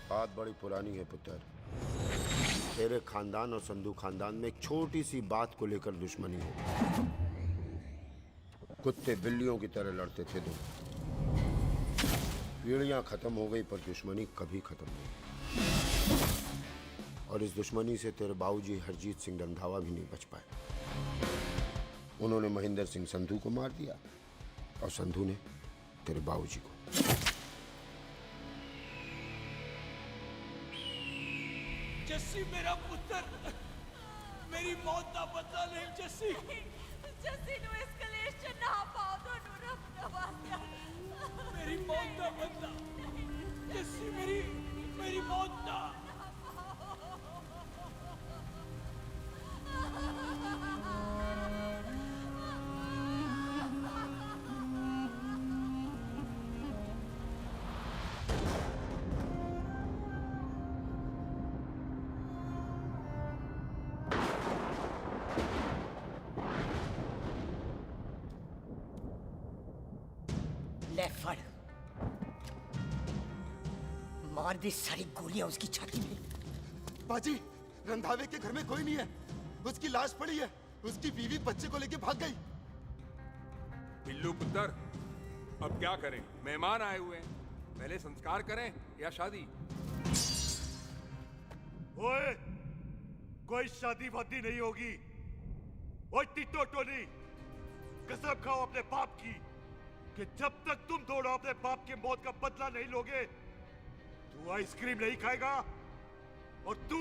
बात बड़ी पुरानी है पुत्र। तेरे खानदान और संधू खानदान में एक छोटी सी बात को लेकर दुश्मनी है। कुत्ते बिल्लियों की तरह लड़ते थे दोनों। पीढ़ियां खत्म हो गई पर दुश्मनी कभी खत्म नहीं। और इस दुश्मनी से तेरे बाबूजी हरजीत सिंह रंधावा भी नहीं बच पाए। उन्होंने महेंद्र सिंह संधू को मार दिया और संधू ने तेरे बाबूजी को। जस्सी मेरा पुत्र, मेरी मौत का बदला ले जस्सी। जस्सी नु इस कलेश च ना पाओ दोनों रब नवाज़िया। मेरी मौत का बदला जस्सी, मेरी मौत का। ले फड़, मार दे सारी गोलियां उसकी छाती में। बाजी, रंधावे के घर में कोई नहीं है। उसकी लाश पड़ी है। उसकी बीवी बच्चे को लेके भाग गई। बिल्लू पुत्र, अब क्या करें? मेहमान आए हुए हैं, पहले संस्कार करें या शादी? ओए, कोई शादी वादी नहीं होगी। ओए टिट्टो टोनी, कसम खाओ अपने बाप की कि जब तक तुम दोनों अपने बाप के मौत का बदला नहीं लोगे, तू आइसक्रीम नहीं खाएगा और तू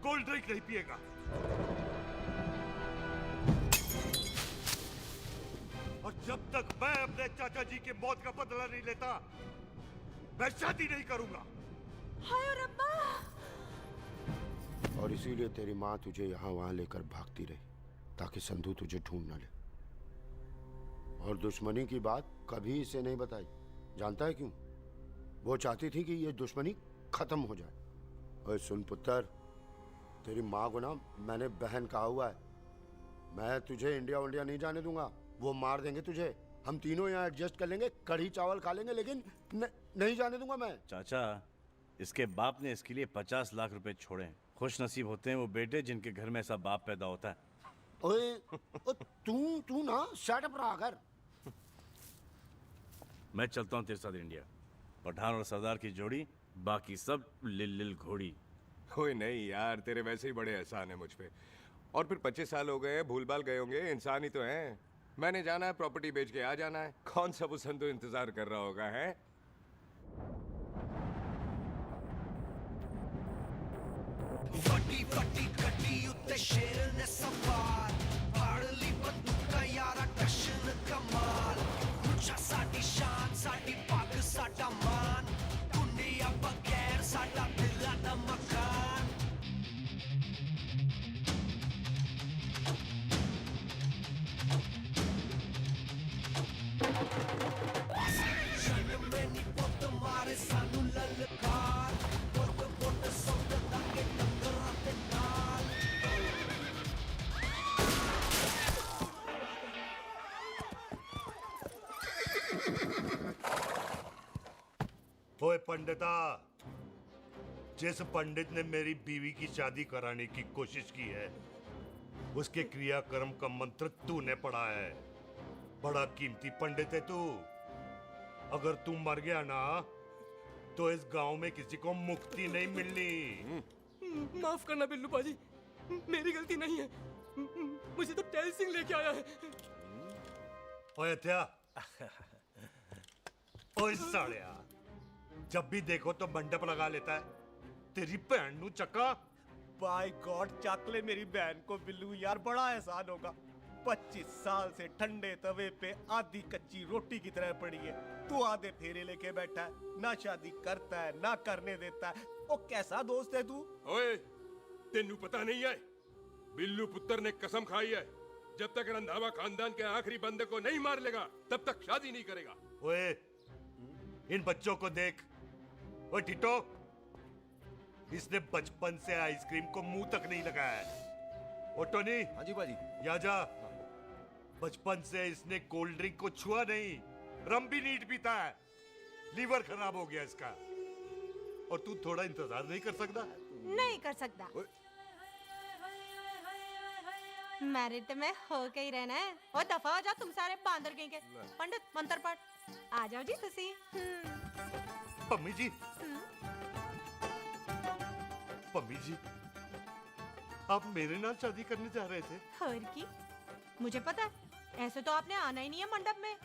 कोल्ड ड्रिंक नहीं पिएगा। और जब तक मैं अपने चाचा जी के मौत का बदला नहीं लेता, मैं शादी नहीं करूंगा। हाय रब्बा। और इसीलिए तेरी माँ तुझे यहाँ वहां लेकर भागती रही ताकि संधू तुझे ढूंढ न ले। और दुश्मनी की बात कभी इसे नहीं बताई। जानता है क्यों? वो चाहती थी कि ये दुश्मनी खत्म हो जाए। और सुन पुत्र, तेरी माँ को ना मैंने बहन कहा हुआ है। मैं तुझे इंडिया नहीं जाने दूंगा। वो मार देंगे तुझे। हम तीनों यहाँ एडजस्ट कर लेंगे, कढ़ी चावल खा लेंगे, लेकिन नहीं जाने दूंगा मैं। चाचा, इसके बाप ने इसके लिए 50 लाख रुपए छोड़े। खुश नसीब होते हैं वो बेटे जिनके घर में ऐसा बाप पैदा होता है। ओए, तू ना शट अप रहा कर। मैं चलता हूँ तेरे साथ इंडिया। पठान और सरदार की जोड़ी, बाकी सब लिल घोड़ी। कोई नहीं यार, तेरे वैसे ही बड़े एहसान है मुझ पे। और फिर 25 साल हो गए, भूल भाल गए होंगे, इंसान ही तो हैं। मैंने जाना है, प्रॉपर्टी बेच के आ जाना है। कौन सा वो संधू इंतजार कर रहा होगा? है फटी फटी कटी उत्ते शेर ने सवार, फाड़ ली बंदूक का यारा टशन कमाल। मुझा साडी शान, साडी पग, साडा मान, दुनिया बगैर साडा दिल दा मकान। जन्म में नी पुत मारे सानू ललकार, पुत पुत सुत ताके टक्करां ते नाल। ओए पंडिता, जिस पंडित ने मेरी बीवी की शादी कराने की कोशिश की है, उसके क्रियाकर्म का मंत्र तूने पढ़ा है। बड़ा कीमती पंडित है तू। अगर तू मर गया ना, तो इस गांव में किसी को मुक्ति नहीं मिलनी। माफ करना बिल्लू बाजी, मेरी गलती नहीं है। मुझे तो टैल सिंह लेके आया है। ओए हत्या, ओए सालिया, जब भी देखो तो मंडप लगा लेता है। तेरी बहन नू चक्का। बाय गॉड, चक ले मेरी बहन को बिल्लू। यार बड़ा एहसान होगा। 25 साल से ठंडे तवे पे आधी कच्ची रोटी की तरह पड़ी है। तू आधे फेरे लेके बैठा है, ना शादी करता है ना करने देता है। ओ कैसा दोस्त है तू? ओए, तेनू पता नहीं है, बिल्लू पुत्र ने कसम खाई है, जब तक रंधावा खानदान के आखिरी बंदे को नहीं मार लेगा, तब तक शादी नहीं करेगा। ओए, इन बच्चों को देख। ओए टिट्टो, इसने बचपन से आइसक्रीम को मुंह तक नहीं लगाया है। ओ टोनी। हाँ जी बाजी। या जा। बचपन से इसने कोल्ड ड्रिंक को छुआ नहीं, रम भी नीट पीता है। लीवर खराब हो गया इसका। और तू थोड़ा इंतजार नहीं कर सकता? नहीं कर सकता। मैरिड तो मैं हो के ही रहना है। और दफा हो जाओ तुम सारे बांदर कहीं के। पंडित मंत्र पढ़। आ जाओ जी तुसी। पम्मी जी, पम्मी जी, आप मेरे नाल शादी करने जा रहे थे? और की मुझे पता है, ऐसे तो आपने आना ही नहीं है मंडप में,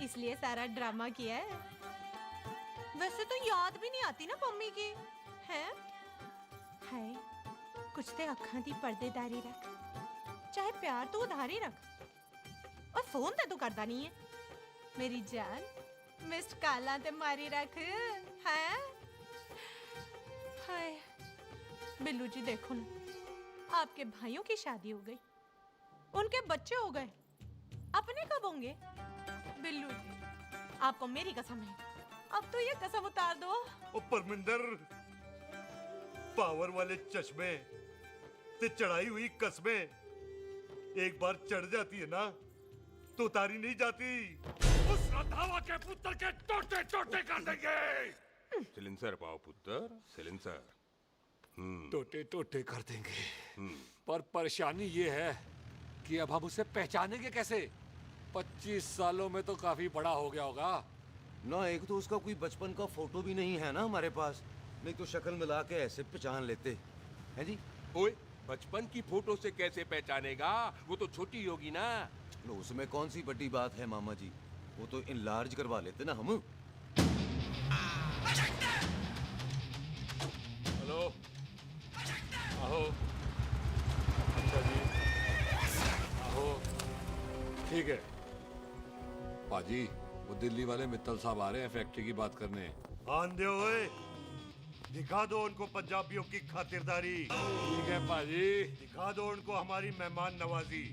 इसलिए सारा ड्रामा किया है। वैसे तो याद भी नहीं आती ना पम्मी की है। हाय कुछ ते अखां दी पर्देदारी रख, चाहे प्यार तो उधारी रख, और फोन ते तू करता नहीं है। मेरी जान मिस्ड काला ते मारी रख है। हाय बिल्लू जी देखो ना, आपके भाइयों की शादी हो गई, उनके बच्चे हो गए, अपने कब होंगे? बिल्लू जी आपको मेरी कसम है, अब तो ये कसम उतार दो। ओ परमिंदर, पावर वाले चश्मे ते चढ़ाई हुई कस्में एक बार चढ़ जाती है ना तो उतारी नहीं जाती। उस रंधावा के पुत्र के टोटे टोटे कर देंगे। सिलेंसर पाओ पुत्र, सिलेंसर। टोटे टोटे कर देंगे, पर परेशानी ये है कि अब हम उसे पहचानेंगे कैसे? 25 सालों में तो काफी बड़ा हो गया होगा ना। एक तो उसका कोई बचपन का फोटो भी नहीं है ना हमारे पास, नहीं तो शक्ल मिला के ऐसे पहचान लेते हैं जी। ओए बचपन की फोटो से कैसे पहचानेगा? वो तो छोटी होगी ना। लो उसमें कौन सी बड़ी बात है मामा जी, वो तो इनलार्ज करवा लेते ना हम। हेलो आहो। अच्छा जी आहो, ठीक है। पाजी वो दिल्ली वाले मित्तल साहब आ रहे हैं फैक्ट्री की बात करने। आंधे ओए, दिखा दो उनको पंजाबियों की खातिरदारी। ठीक है पाजी। दिखा दो उनको हमारी मेहमान नवाजी।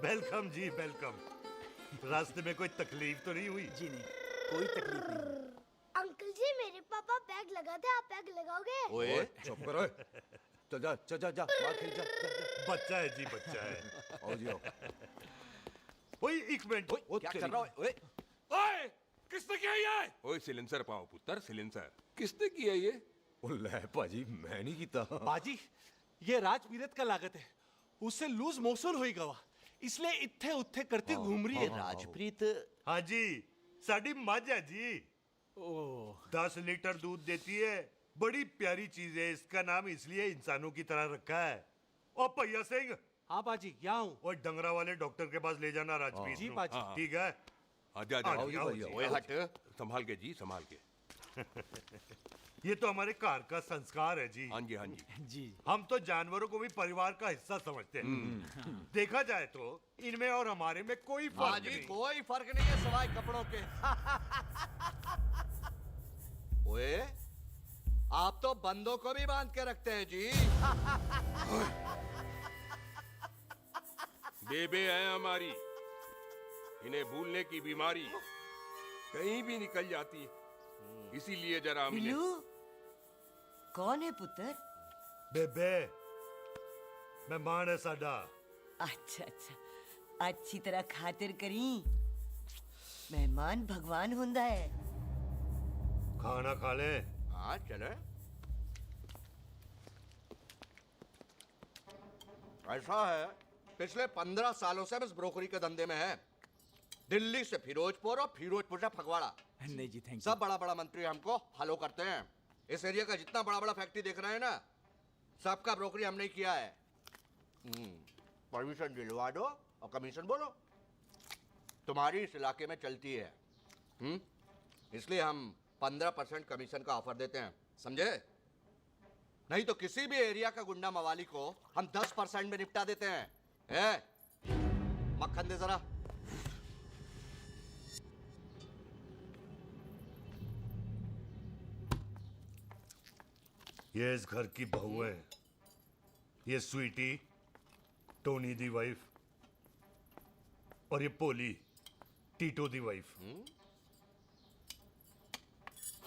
वेलकम जी वेलकम। रास्ते में कोई तकलीफ तो नहीं हुई? जी नहीं, कोई तकलीफ नहीं। अंकल जी मेरे पापा बैग लगाते, आप बैग लगाओगे? ओए चुप करो। चल जा चल जा जा, बाहर खेल जा, जा, जा। बच्चा है जी बच्चा है। आओ जी आओ। ओए एक मिनट, क्या कर रहा है? ओए ओए किसने किया ये? ओए सिलेंसर पाओ पुत्र, सिलेंसर। किसने किया ये? ले पाजी मैं नहीं कीता। बाजी ये राजपीरत का लागत है, उससे लूज मोशन हुई गवा, इसलिए इत्थे उत्थे करती घूम रही है। राजप्रीत हाँ जी, साडी मझ है जी। 10 लीटर दूध देती है, बड़ी प्यारी चीज है। इसका नाम इसलिए इंसानों की तरह रखा है। ओ भैया सिंह। हाँ बाजी यहाँ हूँ। और डंगरा वाले डॉक्टर के पास ले जाना राजपीत जी को। बाजी। ठीक है। आजा आओ जी, आओ। आओ जी। ओए हट, संभाल के जी, संभाल के। ये तो हमारे घर का संस्कार है जी। हाँ जी हाँ जी जी हम तो जानवरों को भी परिवार का हिस्सा समझते हैं। देखा जाए तो इनमें और हमारे में कोई फर्क नहीं। कोई फर्क नहीं है सवाई कपड़ों के। ओए आप तो बंदों को भी बांध के रखते हैं जी। बेबे है हमारी, इन्हें भूलने की बीमारी कहीं भी निकल जाती है, इसीलिए जरा मिले। बिल्लू कौन है पुत्र? बेबे मेहमान है साडा। अच्छा अच्छा, अच्छी तरह खातिर करी। मेहमान भगवान हुंदा है। खाना खा ले। हाँ चले। ऐसा है, पिछले 15 सालों से हम इस ब्रोकरी के धंधे में हैं। दिल्ली से फिरोजपुर और फिरोजपुर से फगवाड़ा, नहीं जी थैंक सब बड़ा बड़ा मंत्री हमको फॉलो करते हैं। इस एरिया का जितना बड़ा बड़ा फैक्ट्री देख रहे हैं ना, सबका ब्रोकरी हमने किया है। परमिशन दिलवा दो और कमीशन बोलो, तुम्हारी इस इलाके में चलती है। इसलिए हम 15% कमीशन का ऑफर देते हैं, समझे? नहीं तो किसी भी एरिया का गुंडा मवाली को हम 10% में निपटा देते हैं। मक्खन दे जरा। ये इस घर की बहू है, ये स्वीटी टोनी दी वाइफ, और ये पोली टीटो दी वाइफ।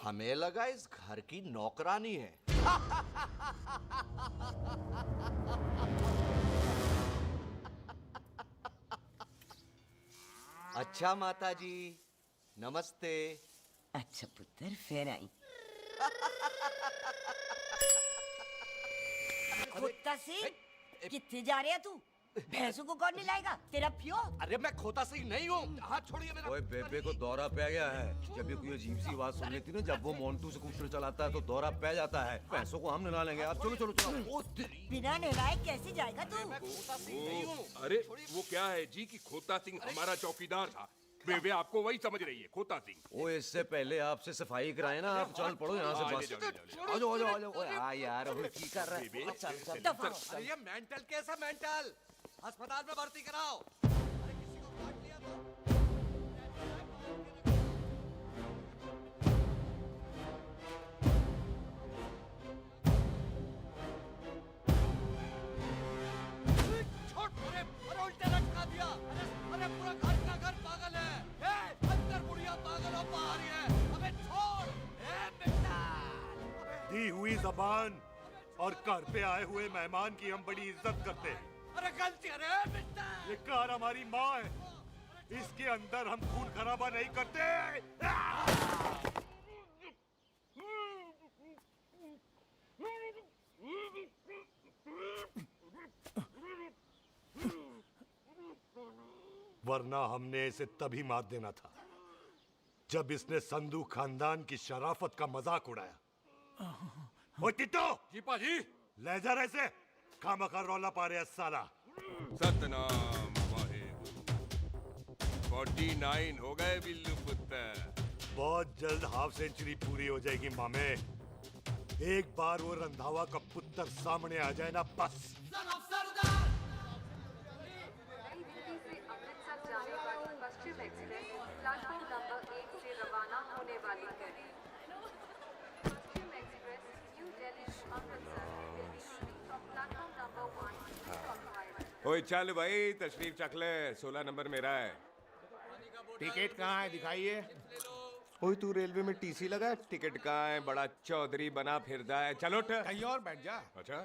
हमें लगा इस घर की नौकरानी है। अच्छा माता जी, नमस्ते। अच्छा पुत्र, फिर आई। कुत्ता सिंह, कितने जा रहे है तू? भैंसों को कौन लाएगा? तेरा प्यो? अरे मैं खोता सिंह नहीं हूँ। हाथ छोड़िए मेरा। ओए बेबे को दौरा पै गया है। जब भी कोई अजीब सी आवाज सुन लेती ना, जब वो मोन्टू स्कूटर चलाता है तो दौरा पै जाता है। पैसों को हम निला लेंगे। अब चलो चलो चलो। बिना नहलाए कैसे जाएगा तू? अरे वो क्या है जी कि खोता सिंह हमारा चौकीदार था। बेबे आपको वही समझ रही है, खोता सिंह। ओए इससे पहले आपसे सफाई कराए ना, आप चल पड़ो यहाँ से बस। आ जाओ आ जाओ आ जाओ। ओए आ यार, अब की कर रहा है? चल चल। अरे ये मेंटल केस है, मेंटल। अस्पताल में भर्ती कराओ। अरे किसी को काट लिया तो। छोड़, अरे उल्टे लटका दिया। अरे पूरा घर का घर पागल है। ए, अंदर बुढ़िया पागल और बाहर ही है। अबे छोड़। ए बेटा। दी हुई जबान और घर पे आए हुए मेहमान की हम बड़ी इज्जत करते हैं। अरे गलती है बेटा। ये कार हमारी माँ है, इसके अंदर हम खून खराबा नहीं करते। वरना हमने इसे तभी मार देना था जब इसने संधू खानदान की शराफत का मजाक उड़ाया। ओ टिट्टो जी पाजी, ले जा रहे से खामखा रौला पा रहे साला। सतनाम वाहेगुरु। 49 हो गए बिल्लू पुत्र। बहुत जल्द हाफ सेंचुरी पूरी हो जाएगी मामे। एक बार वो रंधावा का पुत्र सामने आ जाए ना, बस। अमृतसर जाने वाली पश्चिम एक्सप्रेस प्लेटफॉर्म नंबर 1 से रवाना होने वाली है। Paschim Express New Delhi Amritsar will be leaving from platform number 1 to Clockwise। ओए चल भाई, तशरीफ चख ले। 16 नंबर मेरा है। टिकट कहाँ है, दिखाइए। ओए तू रेलवे में टीसी लगा है? टिकट कहाँ है? बड़ा चौधरी बना फिरदा है। चलो उठ। कहीं और बैठ जा। अच्छा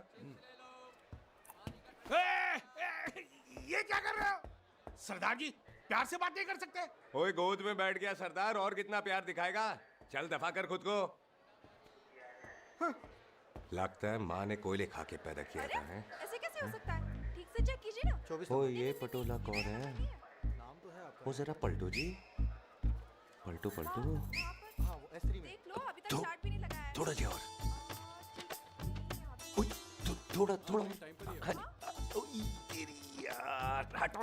ये क्या कर रहे हो? सरदार जी, प्यार से बात नहीं कर सकते? ओए गोद में बैठ गया सरदार, और कितना प्यार दिखाएगा? चल दफा कर खुद को। लगता है माँ ने कोयले खा के पैदा किया था। हैं? ऐसे कैसे हो सकता है? ठीक से चेक कीजिए ना। ओ ये पटोला कौन है? वो जरा पलटू जी, पलटू पलटू। देख लो, अभी तक चार्ट भी नहीं लगाया है। थोड़ा जी और। ओए थोड़ा थोड़ा। ओए तेरी यार, हटो।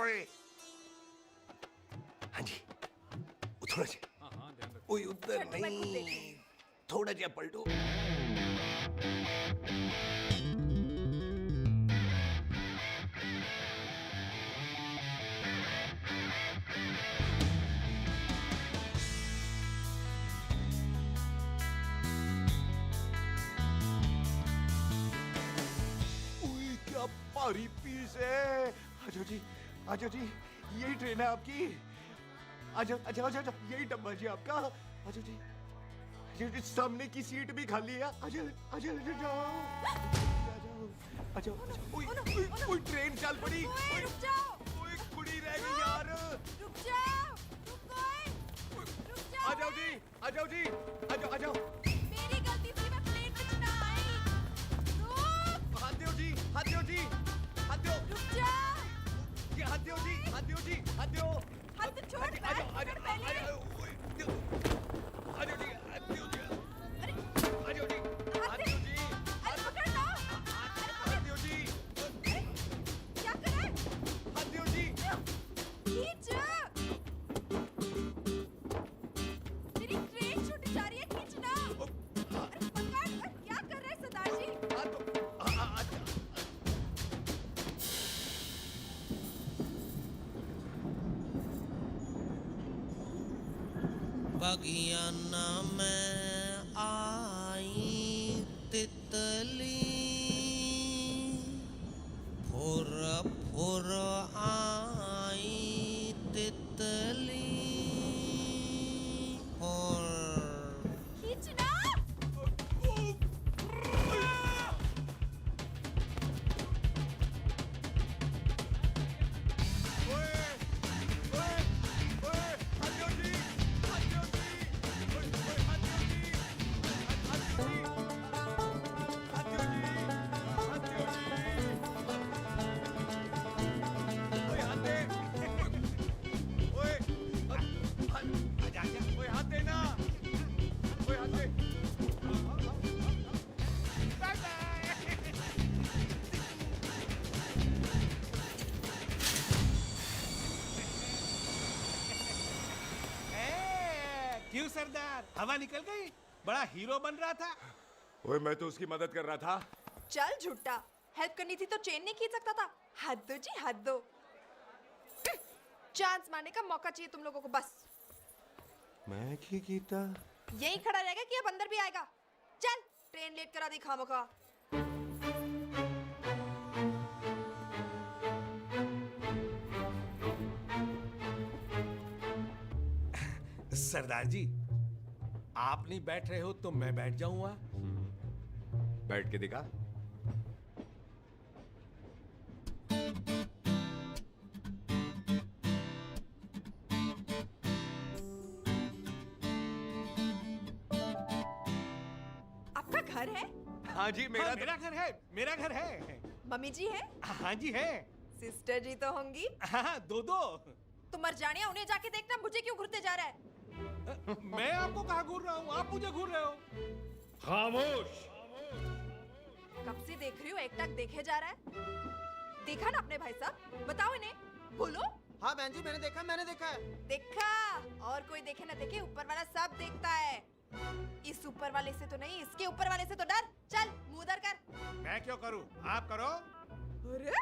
हाँ जी, थोड़ा जी। ओए उधर नहीं, थोड़ा जी पलटू। क्या भारी पीस है। आजो जी, आजो जी, यही ट्रेन है आपकी। आजो आजो आजो आजो, यही डब्बा जी आपका। आजो जी, आजो जी, सामने की सीट भी खाली है। आजो आजो आजो जाओ। आजो आजो। ओए ट्रेन चल पड़ी। ओए रुक जाओ। ओए कुड़ी रह गई यार। रुक जाओ। रुक जाओ। आ जाओ जी, आ जाओ जी, आ जाओ आ जाओ। मेरी गलती थी, मैं प्लेन में ना आई। रुक। हाथ दो जी, हाथ दो जी, हाथ दो। रुक जाओ। ये हाथ दो जी, हाथ दो जी, हाथ दो। हाथ तो छोड़। आ जाओ आ जाओ आ जाओ। ओए दो। आ जाओ जी, हाथ दो जी। अरे आ जाओ जी, हाथ दो जी। अरे पकड़ लो। हाथ दो जी। क्या कर रहा है? हाथ दो जी। खींच। मेरी ट्रेन छूट जा रही है, खींचना। अरे पकड़। क्या कर रहे हैं सरदार जी? बगियाना में आई तितली, फुर फुर आई तितली। और खींचना। हवा निकल गई? बड़ा हीरो बन रहा था। ओए मैं तो उसकी मदद कर रहा था। चल झूठा, हेल्प करनी थी तो चेन नहीं खींच सकता था। हद दो जी, हद दो। चांस मारने का मौका चाहिए तुम लोगों को बस। मैं की कीता? यही खड़ा रहेगा कि अब अंदर भी आएगा? चल, ट्रेन लेट करा दी खामखा। सरदार जी, आप नहीं बैठ रहे हो तो मैं बैठ जाऊंगा। बैठ के दिखा। आपका घर है? हाँ जी, हाँ, मेरा घर है, मेरा घर है। मम्मी जी है? हाँ जी है। सिस्टर जी तो होंगी? हाँ, दो। तुम मर जाने, उन्हें जाके देखना मुझे क्यों घूरते जा रहा है। मैं आपको कहाँ घूर रहा हूँ? आप मुझे घूर रहे हो। खामोश। कब से देख रही हूँ, एक टक देखे जा रहा है। देखा ना अपने भाई साहब, बताओ इन्हें, बोलो। हाँ बहन जी, मैंने देखा है। देखा? और कोई देखे ना देखे, ऊपर वाला सब देखता है। इस ऊपर वाले से तो नहीं, इसके ऊपर वाले से तो डर। चल, मुंह उधर कर। मैं क्यों करूँ? आप करो। अरे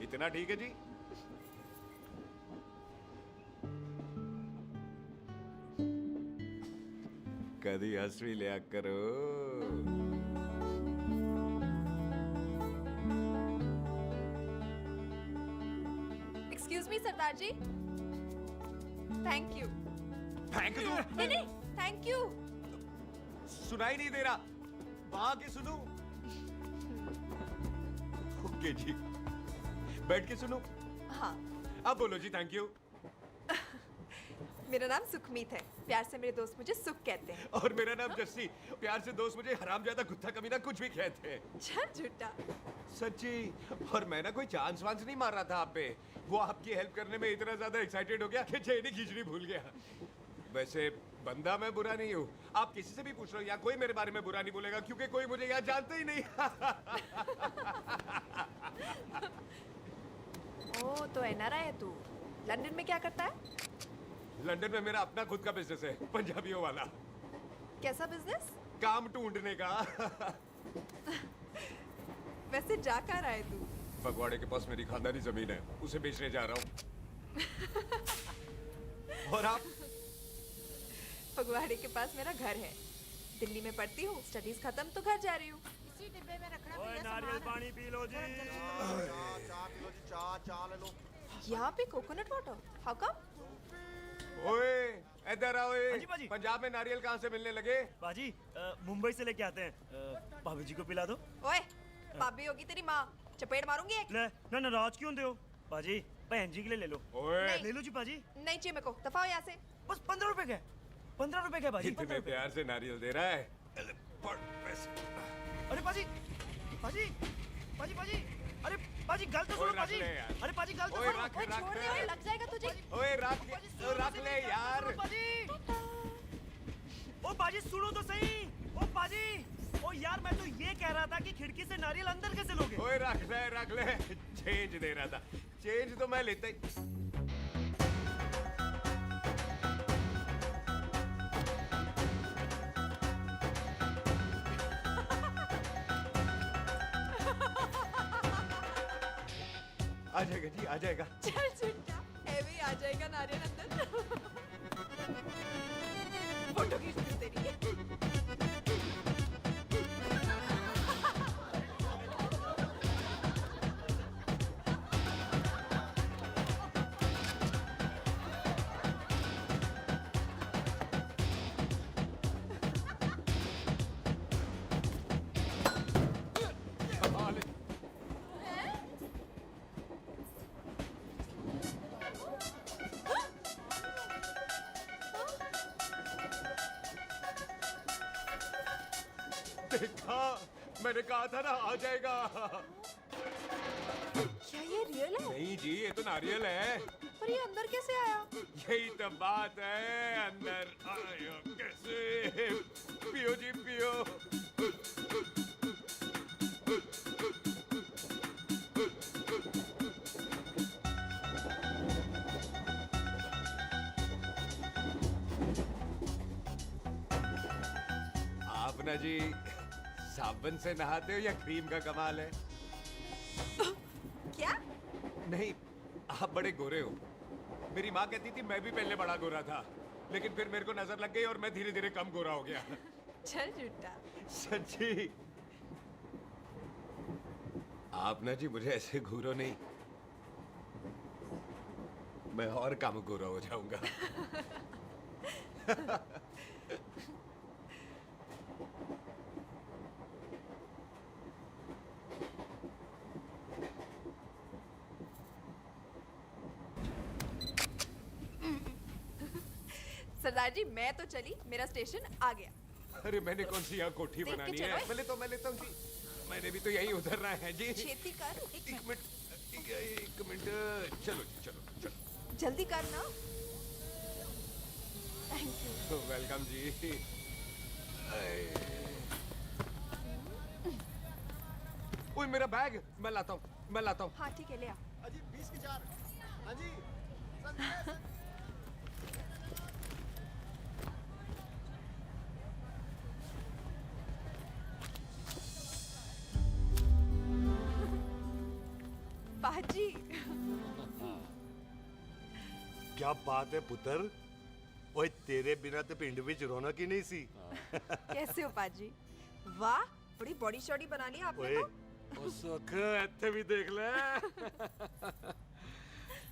इतना ठीक है जी? कभी हंस भी लिया करो। Excuse me Sardar ji. Thank you. Thank you? नहीं, थैंक यू। सुनाई नहीं दे रहा, वहां के सुनू। ओके जी, बैठ के सुनो। हाँ। अब बोलो जी थैंक यू। मेरा नाम सुखमीत है, प्यार से मेरे दोस्त मुझे सुख कहते हैं। और मेरा नाम जस्सी, प्यार से दोस्त मुझे हरामजादा कुत्ता कमीना कुछ भी कहते हैं। चल झूठा। सच्ची। और मैं ना कोई चांस वांस नहीं मार रहा था आप पे, वो आपकी हेल्प करने में इतना ज्यादा एक्साइटेड हो गया कि चेन ही खींचनी भूल गया। वैसे बंदा मैं बुरा नहीं हूँ, आप किसी से भी पूछ लो, यहाँ कोई मेरे बारे में बुरा नहीं बोलेगा क्योंकि कोई मुझे यहाँ जानता ही नहीं। ओ तो एनआरआई है तू। लंदन में क्या करता है? लंदन में मेरा अपना खुद का बिजनेस है, पंजाबियों वाला। कैसा बिजनेस? काम ढूंढने का। वैसे जा कहाँ रहा है तू? फगवाड़े के पास मेरी खानदानी जमीन है, उसे बेचने जा रहा हूँ। और आप? फगवाड़े के पास मेरा घर है, दिल्ली में पढ़ती हूँ, स्टडीज खत्म तो घर जा रही हूँ। इसी डिब्बे में रखना ओए नारियल पानी पी लो जी। चाय ले लो। यहाँ पे कोकोनट वाटर? How come? ओए इधर आओ। हाँ जी, बाजी। पंजाब में नारियल कहाँ से मिलने लगे? बाजी मुंबई से लेके आते हैं। भाभी जी को पिला दो। ओए, भाभी होगी तेरी माँ, चपेट मारूंगी एक। ले ना नाराज क्यों हो बाजी, बहन जी के लिए ले लो। ओए नहीं। ले लो जी बाजी। नहीं चाहिए मेरे को, दफा हो यहाँ से। बस 15 रुपए के, 15 रुपए के बाजी। इतने प्यार से नारियल दे रहा है। पड़ पैसे। अरे बाजी, बाजी, बाजी, बाजी, अरे बाजी गल तो ओए, सुनो रख बाजी। ले यार। अरे बाजी गल तो ओए, सुनो। रख, ओए, रख छोड़ ले। दे, ओए, लग जाएगा तुझे। ओए रख ले यार। बाजी, ओ बाजी सुनो तो सही। ओ बाजी, ओ यार मैं तो ये कह रहा था कि खिड़की से नारियल अंदर कैसे लोगे? ओए रख ले। चेंज दे रहा था, चेंज तो मैं लेता ही। आ जाएगा जी, आ जाएगा। चल झूठा, हेवी आ जाएगा नारियल अंदर। फोटो खींच दूँ तेरी। देखा, मैंने कहा था ना आ जाएगा। क्या ये रियल है? नहीं जी, ये तो नारियल है। पर ये अंदर कैसे आया? यही तो बात है, अंदर आया कैसे? पियो जी पियो। भावना जी साबुन से नहाते हो या क्रीम का कमाल है? क्या? नहीं, आप बड़े गोरे हो। मेरी माँ कहती थी मैं भी पहले बड़ा गोरा था, लेकिन फिर मेरे को नजर लग गई और मैं धीरे धीरे कम गोरा हो गया। चल झूठा। सच्ची। आप ना जी मुझे ऐसे घूरो नहीं, मैं और कम गोरा हो जाऊंगा। सरदार जी मैं तो चली, मेरा स्टेशन आ गया। अरे मैंने कौन सी यहाँ कोठी देख के बनानी चलो। है? पहले तो मैं लेता हूँ जी। मैंने भी तो यहीं उतरना है जी। छेती कर। एक मिनट। चलो चलो चलो। जल्दी कर ना। Thank you. वेलकम जी। ओए मेरा बैग मैं लाता हूँ। हाँ ठीक है ले आ। अजी 20 की 4। अजी पाजी। क्या बात है पुत्र। ओए तेरे बिना तो पिंड विच रौनक ही नहीं सी। कैसे हो पाजी? वाह बड़ी बॉडी शॉडी बना ली आपने ओए तो। ओ सुख इत्थे भी देख ले।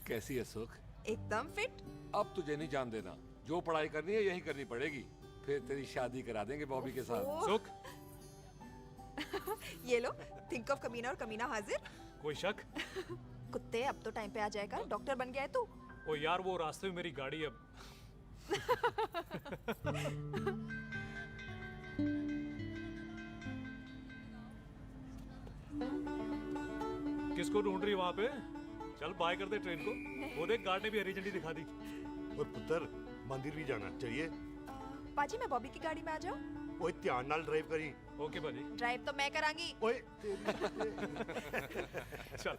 कैसी है सुख? एकदम फिट। अब तुझे नहीं जान देना, जो पढ़ाई करनी है यही करनी पड़ेगी, फिर तेरी शादी करा देंगे बॉबी के साथ। ओह। सुख ये लो, थिंक ऑफ कमीना और कमीना हाजिर। कोई शक? कुत्ते अब तो टाइम पे आ जाएगा, डॉक्टर बन गया है तू। ओ यार वो रास्ते में मेरी गाड़ी अब। किसको ढूंढ रही वहां पे? चल बाय कर दे ट्रेन को। वो देख गार्ड ने भी हरी झंडी दिखा दी। ओए पुत्र मंदिर भी जाना चाहिए। पाजी मैं बॉबी की गाड़ी में आ जाऊं? ओए ध्यान नाल ड्राइव करी। ओके बाजी। ड्राइव तो मैं करांगी। ओए चल।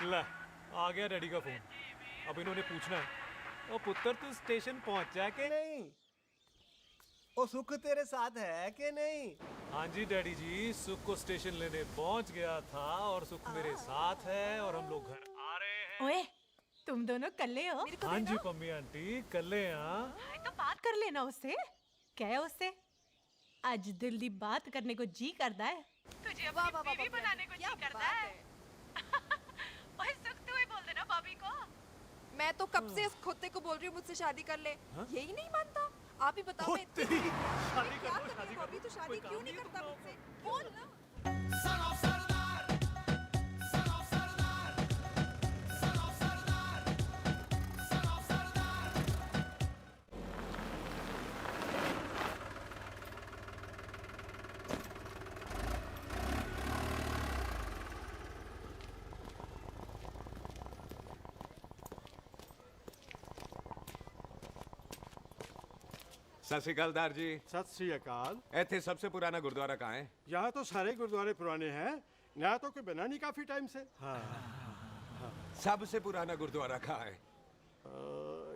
ले आ गया डैडी का फोन। अब इन्होंने पूछना है ओ पुत्र तू स्टेशन पहुंचा के नहीं? ओ सुख तेरे साथ है कि नहीं? हाँ जी डैडी जी, सुख को स्टेशन लेने पहुंच गया था और सुख मेरे साथ है और हम लोग घर आ रहे हैं। ओए तुम दोनों कल्ले हो? हाँ जी पम्मी आंटी कल्ले हाँ। तो बात कर लेना उससे। क्या है उससे? आज दिल दी बात करने को जी करता है। तुझे अपनी बीवी बनाने को जी करता है। ओए सुख तू ही बोल देना भाभी को। मैं तो कब से इस खोते को बोल रही हूँ मुझसे शादी कर ले। यही नहीं मानता। आप ही बताओ मैं तेरी शादी कर लो, शादी कर लो। तो शादी क्यों नहीं करता मुझसे? बोल ना। सत श्री अकाल दार जी। सत श्री अकाल। ਇੱਥੇ सबसे पुराना गुरुद्वारा कहाँ है? यहाँ तो सारे गुरुद्वारे पुराने हैं, नया तो कोई बना नहीं काफी टाइम से। हाँ, सबसे पुराना गुरुद्वारा कहाँ है?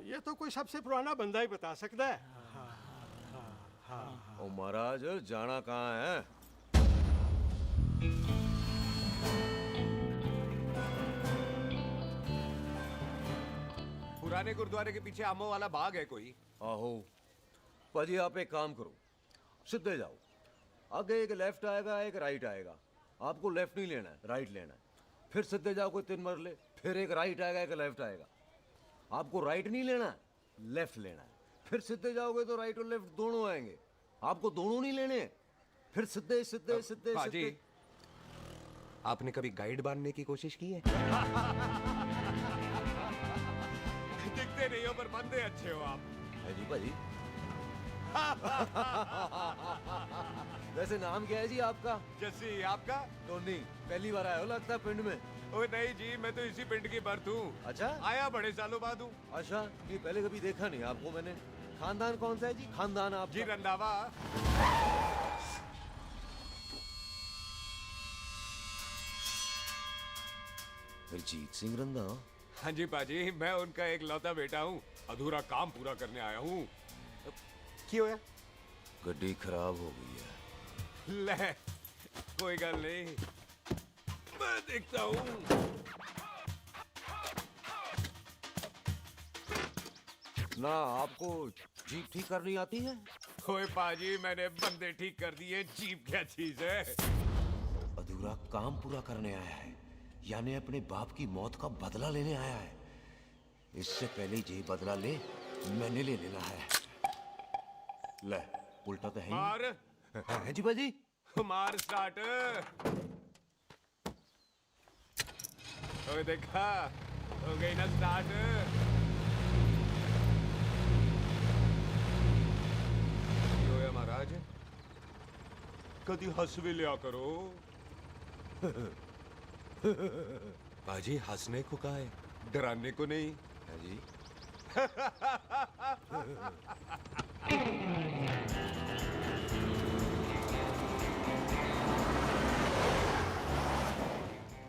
ये तो कोई सबसे पुराना बंदा ही बता सकता है। ओ महाराज जाना कहाँ है? पुराने गुरुद्वारे के पीछे आमों वाला बाग है कोई? आहो पाजी आप एक काम करो, सीधे जाओ, आगे एक लेफ्ट आएगा एक राइट आएगा, आपको लेफ्ट नहीं लेना है राइट लेना है, फिर सीधे जाओ कोई 3 मरले, फिर एक राइट आएगा एक लेफ्ट आएगा, आपको राइट नहीं लेना है लेफ्ट लेना है, फिर सीधे जाओगे तो राइट और लेफ्ट दोनों आएंगे, आपको दोनों नहीं लेने, फिर सीधे सीधे सीधे पाजी सीधे। आपने कभी गाइड बनने की कोशिश की है? दिखते नहीं हो पर बंदे अच्छे हो आप। है जी भाजी। वैसे नाम क्या है जी आपका? जैसी आपका? टोनी। पहली बार आए हो लगता है पिंड में। ओ नहीं जी, मैं तो इसी पिंड की बर्थ हूँ। अच्छा? आया बड़े सालों बाद हूँ। अच्छा, ये पहले कभी देखा नहीं आपको मैंने। खानदान कौन सा है जी? खानदान आप जी रंधावा। हरजीत सिंह रंधा। हाँ जी पाजी, मैं उनका एक लौता बेटा हूँ। अधूरा काम पूरा करने आया हूँ। क्यों है? गड्डी खराब हो गई है। ले, कोई गल नहीं, मैं देखता हूँ। ना आपको जीप ठीक करनी आती है? ओए पाजी, मैंने बंदे ठीक कर दिए, जीप क्या चीज है? अधूरा काम पूरा करने आया है, यानी अपने बाप की मौत का बदला लेने आया है। इससे पहले ये बदला ले, मैंने ले लेना है। ले, उल्टा तो है ही। मार। है जी बाजी। मार स्टार्ट। ओए देखा, हो गई ना स्टार्ट। महाराज, कभी हंस भी लिया करो। बाजी, हंसने को कहा है, डराने को नहीं है जी।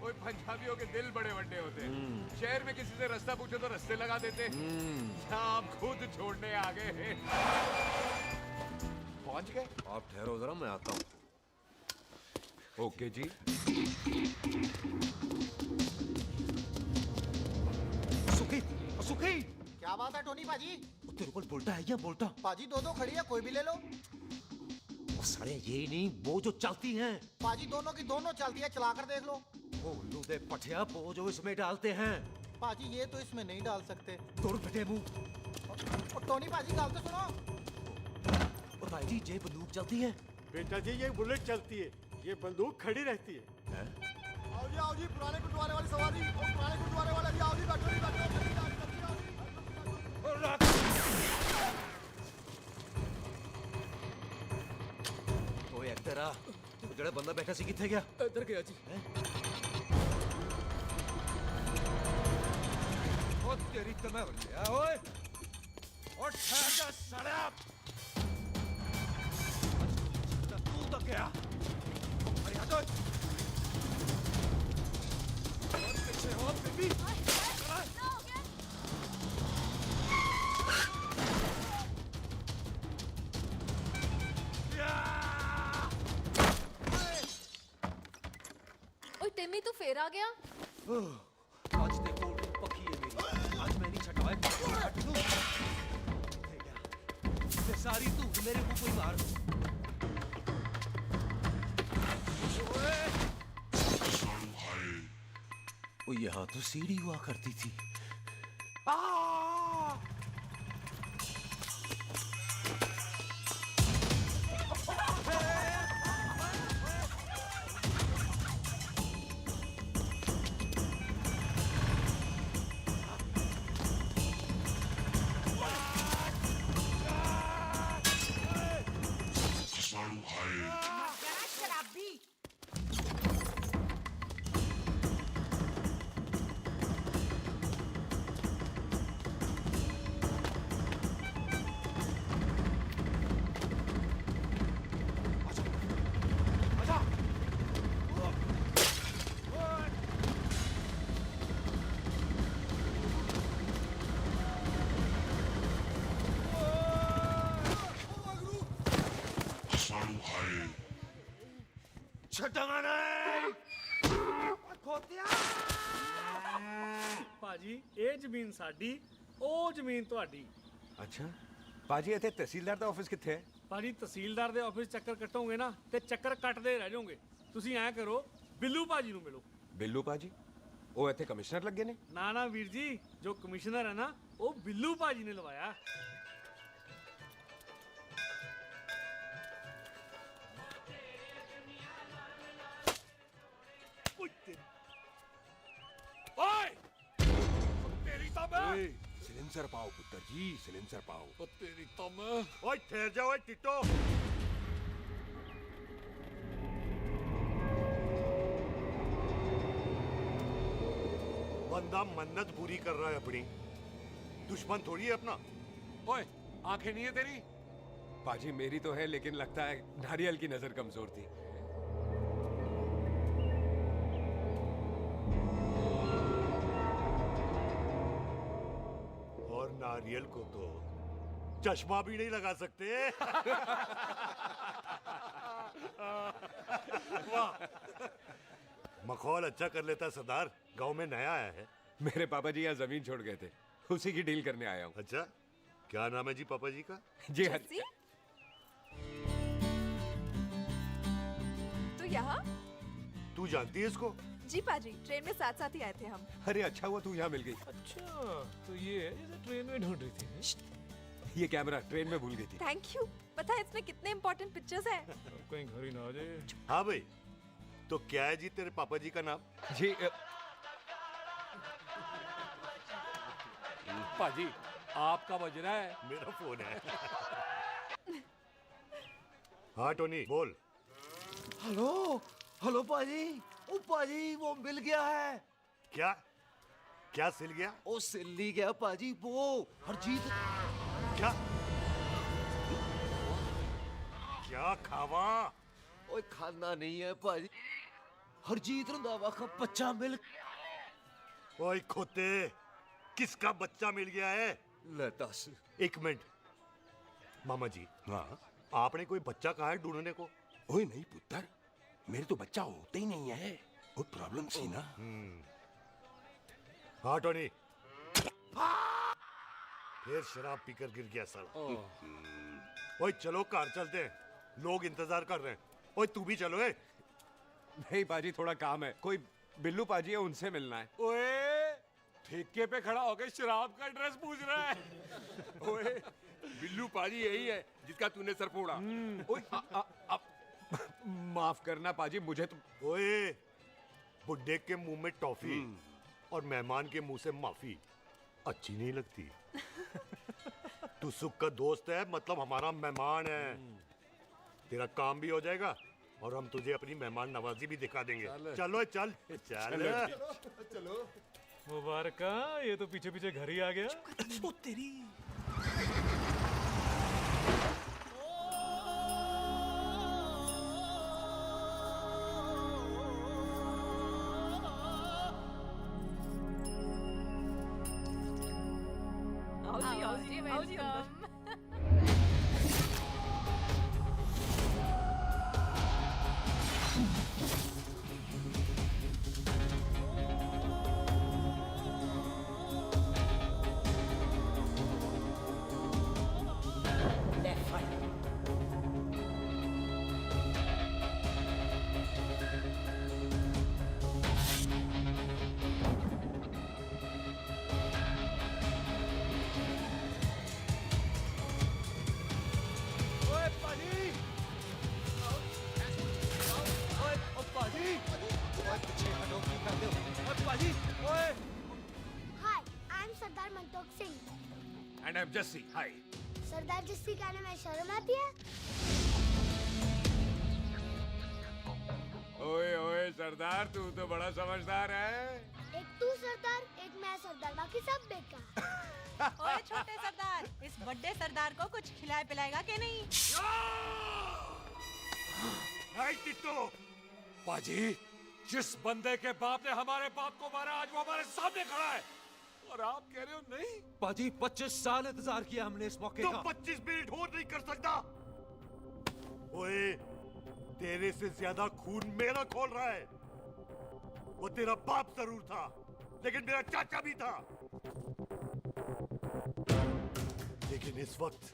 ओए, पंजाबियों के दिल बड़े बड़े होते हैं। शहर में किसी से रास्ता पूछो तो रास्ते लगा देते। यहाँ आप खुद छोड़ने आ गए। पहुंच गए? आप ठहरो जरा, मैं आता हूँ। ओके जी। सुखी, सुखी। क्या बात है टोनी पाजी? तेरे को बोलता है या बोलता? पाजी दो खड़ी है, कोई भी ले लो। सारे ये नहीं, वो जो चलती हैं। पाजी दोनों की दोनों चलती है, चला कर देख लो। वो लूदे पठिया, वो जो इसमें डालते हैं। पाजी ये तो इसमें नहीं डाल सकते। दूर बेटे मुंह। और टोनी पाजी गाल तो सुनो। और भाई जी, ये बंदूक चलती है? बेटा जी, ये बुलेट चलती है, ये बंदूक खड़ी रहती है। आओ जी, पुराने गुरुद्वारे वाली सवारी। पुराने गुरुद्वारे वाले भी आओ जी, बैठो जी, बैठो। ओए एक्टर आ, वो जड़ा बंदा बैठा सी किथे गया? इधर गया जी। ओ तेरी तमह बलिया, ओए। और ठहर जा साला। तू तो गया। अरे हटो। और पीछे हो बेबी। ओए टिम्मी, तू फिर आ गया? आज देखो पक्की है मेरी। आज मैं नहीं छटवाए हट तू। ये सारी तू मेरे मुंह को ही मार। ओ यहाँ तो सीढ़ी हुआ करती थी। ਭਾਜੀ, ਇਹ ਜ਼ਮੀਨ ਸਾਡੀ, ਉਹ ਜ਼ਮੀਨ ਤੁਹਾਡੀ। ਅੱਛਾ ਪਾਜੀ, ਇੱਥੇ ਤਹਿਸੀਲਦਾਰ ਦਾ ਆਫਿਸ ਕਿੱਥੇ ਹੈ? ਭਾਜੀ, ਤਹਿਸੀਲਦਾਰ ਦੇ ਆਫਿਸ ਚੱਕਰ ਕੱਟੋਗੇ ਨਾ ਤੇ ਚੱਕਰ ਕੱਟਦੇ ਰਹਿ ਜਾਓਗੇ। ਤੁਸੀਂ ਐਂ ਕਰੋ, ਬਿੱਲੂ ਭਾਜੀ ਨੂੰ ਮਿਲੋ। ਬਿੱਲੂ ਭਾਜੀ? ਉਹ ਇੱਥੇ ਕਮਿਸ਼ਨਰ ਲੱਗੇ ਨੇ? ਨਾ ਨਾ ਵੀਰ ਜੀ, ਜੋ ਕਮਿਸ਼ਨਰ ਹੈ ਨਾ, ਉਹ ਬਿੱਲੂ ਭਾਜੀ ਨੇ ਲਵਾਇਆ। सिलेंसर पाओ पुत्र जी, सिलेंसर पाओ। तेरी तम। ओए ठहर जा, ओए टिट्टो। बंदा मन्नत पूरी कर रहा है अपनी, दुश्मन थोड़ी है अपना। ओए, आंखें नहीं है तेरी? पाजी मेरी तो है, लेकिन लगता है नारियल की नजर कमजोर थी। और नारियल को तो चश्मा भी नहीं लगा सकते। वाह, मखौल अच्छा कर लेता सरदार। गांव में नया आया है। मेरे पापा जी यहाँ जमीन छोड़ गए थे, उसी की डील करने आया हूँ। अच्छा, क्या नाम है जी पापा जी का? जी हाँ। तो यहाँ? तू जानती है इसको? जी पाजी, ट्रेन में साथ साथ ही आए थे हम। अरे अच्छा हुआ तू यहाँ मिल गई। अच्छा, तो ये है जैसे ट्रेन में ढूंढ रही थी। ये कैमरा ट्रेन में भूल गई थी। Thank you. पता है इसमें कितने इम्पोर्टेंट पिक्चर्स हैं। कहीं घर ही ना आ जाए। हाँ भाई, तो क्या है जी तेरे पापा जी का नाम? जी पाजी, आपका बज रहा है। मेरा फोन है। हाँ टोनी बोल। हेलो हेलो पाजी। ओ पाजी, वो मिल गया है। क्या क्या सिल गया? ओ सिल्ली गया पाजी, वो हरजीत। क्या क्या खावा? ओए खाना नहीं है पाजी, हरजीत रंधावा का बच्चा मिल। ओए खोते, किसका बच्चा मिल गया है? ले दस। एक मिनट मामा जी। हाँ, आपने कोई बच्चा कहा है ढूंढने को? ओए नहीं पुत्र, मेरे तो बच्चा होता ही नहीं है, वो प्रॉब्लम थी ना। हाँ टोनी, फिर शराब पीकर गिर गया साला। ओए चलो कार चलते हैं, लोग इंतजार कर रहे हैं। ओए तू भी चलो। नहीं पाजी, थोड़ा काम है। कोई बिल्लू पाजी है, उनसे मिलना है। ओए, ठेके पे खड़ा होकर शराब का एड्रेस पूछ रहा है। ओए, बिल्लू पाजी यही है जिसका तूने सर फोड़ा। ओए, माफ करना पाजी, मुझे तो। ओए, बुड्ढे के मुंह में टॉफी और मेहमान के मुंह से माफी अच्छी नहीं लगती। तू सुख का दोस्त है, मतलब हमारा मेहमान है। तेरा काम भी हो जाएगा और हम तुझे अपनी मेहमान नवाजी भी दिखा देंगे। चलो चल चल चलो। मुबारका, ये तो पीछे पीछे घर ही आ गया। ओ तेरी। And I'm Jesse. Hi. सरदार जस्सी कहने में शर्म आती है? ओए ओए सरदार, तू तो बड़ा समझदार है। एक तू सरदार, एक मैं सरदार, बाकी सब बेकार। ओए छोटे सरदार, इस बड़े सरदार को कुछ खिलाए पिलाएगा कि नहीं? टिट्टो, पाजी, जिस बंदे के बाप ने हमारे बाप को मारा, आज वो हमारे सामने खड़ा है और आप कह रहे हो नहीं? पाजी 25 साल इंतजार किया हमने इस मौके का। 25 मिनट और नहीं कर सकता। ओए, तेरे से ज्यादा खून मेरा खोल रहा है। वो तेरा बाप जरूर था, लेकिन मेरा चाचा भी था। लेकिन इस वक्त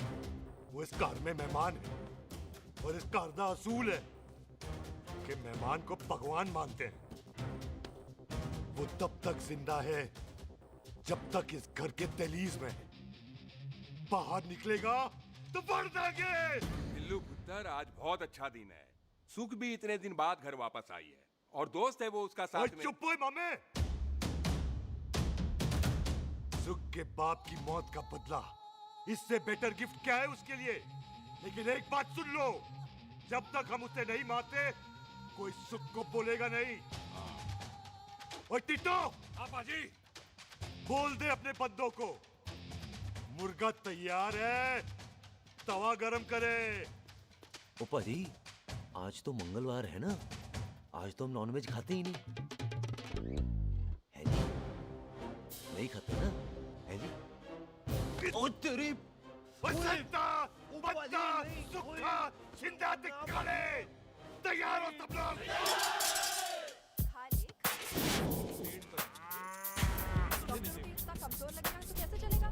वो इस घर में मेहमान है और इस घर का असूल है कि मेहमान को भगवान मानते हैं। वो तब तक जिंदा है जब तक इस घर के दहलीज में है। बाहर निकलेगा तो बढ़ जाएंगे। बिल्लू पुत्र, आज बहुत अच्छा दिन है। सुख भी इतने दिन बाद घर वापस आई है और दोस्त है वो उसका साथ में। चुप हो मामे। सुख के बाप की मौत का बदला, इससे बेटर गिफ्ट क्या है उसके लिए? लेकिन एक बात सुन लो, जब तक हम उसे नहीं मारते कोई सुख को बोलेगा नहीं। और टिट्टो, हाँ पाजी, बोल दे अपने बंदों को मुर्गा तैयार है, तवा गरम करे। ओ पाजी, आज तो मंगलवार है ना, आज तो हम नॉनवेज खाते ही नहीं है जी, नहीं खाते ना है जी। ओ तेरी बंदा बंदा सुखा जिंदा दिखाले, तैयार हो सब लोग। इतना कमजोर लगेगा तो कैसे चलेगा?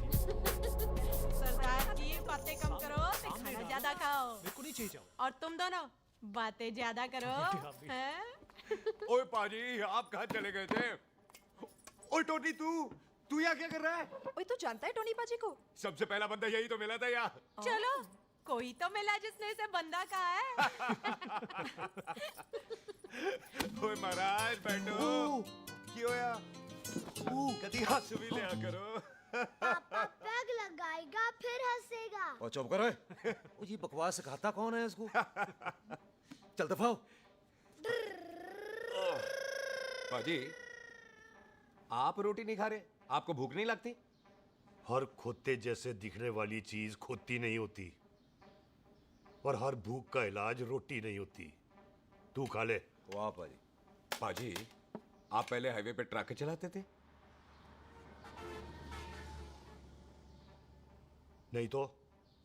सरदार जी बातें कम करो तो खाना ज्यादा खाओ। मेरे को नहीं चाहिए चावल। और तुम दोनों बातें ज्यादा करो हैं? ओए पाजी, आप कहाँ चले गए थे? ओए टोनी, तू यहाँ क्या कर रहा है? ओए तू जानता है टोनी पाजी को? सबसे पहला बंदा यही तो मिला था यहाँ। चलो कोई तो मिला जिसने इसे बंदा कहा है। ओए महाराज बैठो। क्यों यार? कभी हंस भी लिया करो। पापा पैग लगाएगा फिर हंसेगा। और चुप करो। ओ ये बकवास सिखाता कौन है इसको? चल दफाओ। पाजी, आप रोटी नहीं खा रहे? आपको भूख नहीं लगती? हर खोते जैसे दिखने वाली चीज खोती नहीं होती, और हर भूख का इलाज रोटी नहीं होती। तू खा ले। वाह पाजी। पाजी, आप पहले हाईवे पे ट्रक चलाते थे? नहीं तो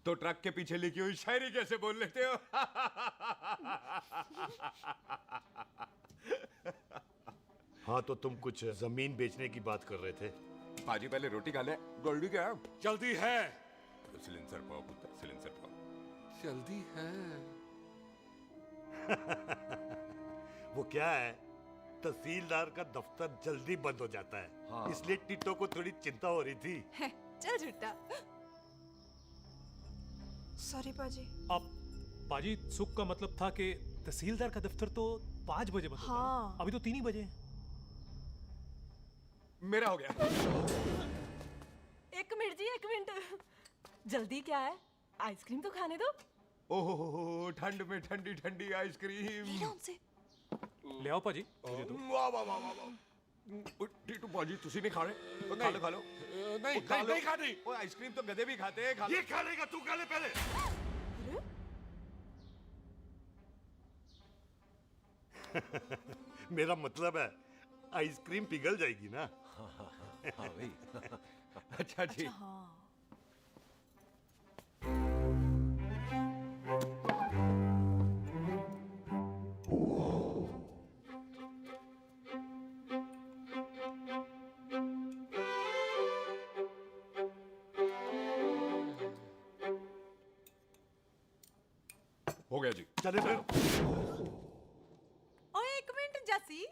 ट्रक के पीछे लिखी हुई शायरी कैसे बोल लेते हो? हाँ, तो तुम कुछ जमीन बेचने की बात कर रहे थे। पाजी पहले रोटी खा ले। गोल्डी क्या? जल्दी है। सिलेंसर पाओ पुत्र, सिलेंसर पाओ। जल्दी है। वो क्या है, तहसीलदार का दफ्तर जल्दी बंद हो जाता है। हाँ। इसलिए टिट्टो को थोड़ी चिंता हो रही थी। चल झूठा। सॉरी पाजी। अब पाजी, सुख का मतलब था कि तहसीलदार का दफ्तर तो 5 बजे बंद होता है। हाँ। अभी तो 3 ही बजे। मेरा हो गया। एक मिनट जी, एक मिनट। जल्दी क्या है? आइसक्रीम तो खाने दो। ओहो, ठंड में ठंडी ठंडी आइसक्रीम। ले आओ पाजी, मुझे दो। वाह वाह वाह वाह। टीटू पाजी, तुसी नहीं खा रहे? खा लो खा लो। नहीं खानी। वो आइसक्रीम तो गधे भी खाते हैं। खा लो। ये खा लेगा, तू खा ले पहले। मेरा मतलब है आइसक्रीम पिघल जाएगी ना। हाँ भाई। अच्छा जी। हो गया जी। चले फिर। ओ एक मिनट जसी,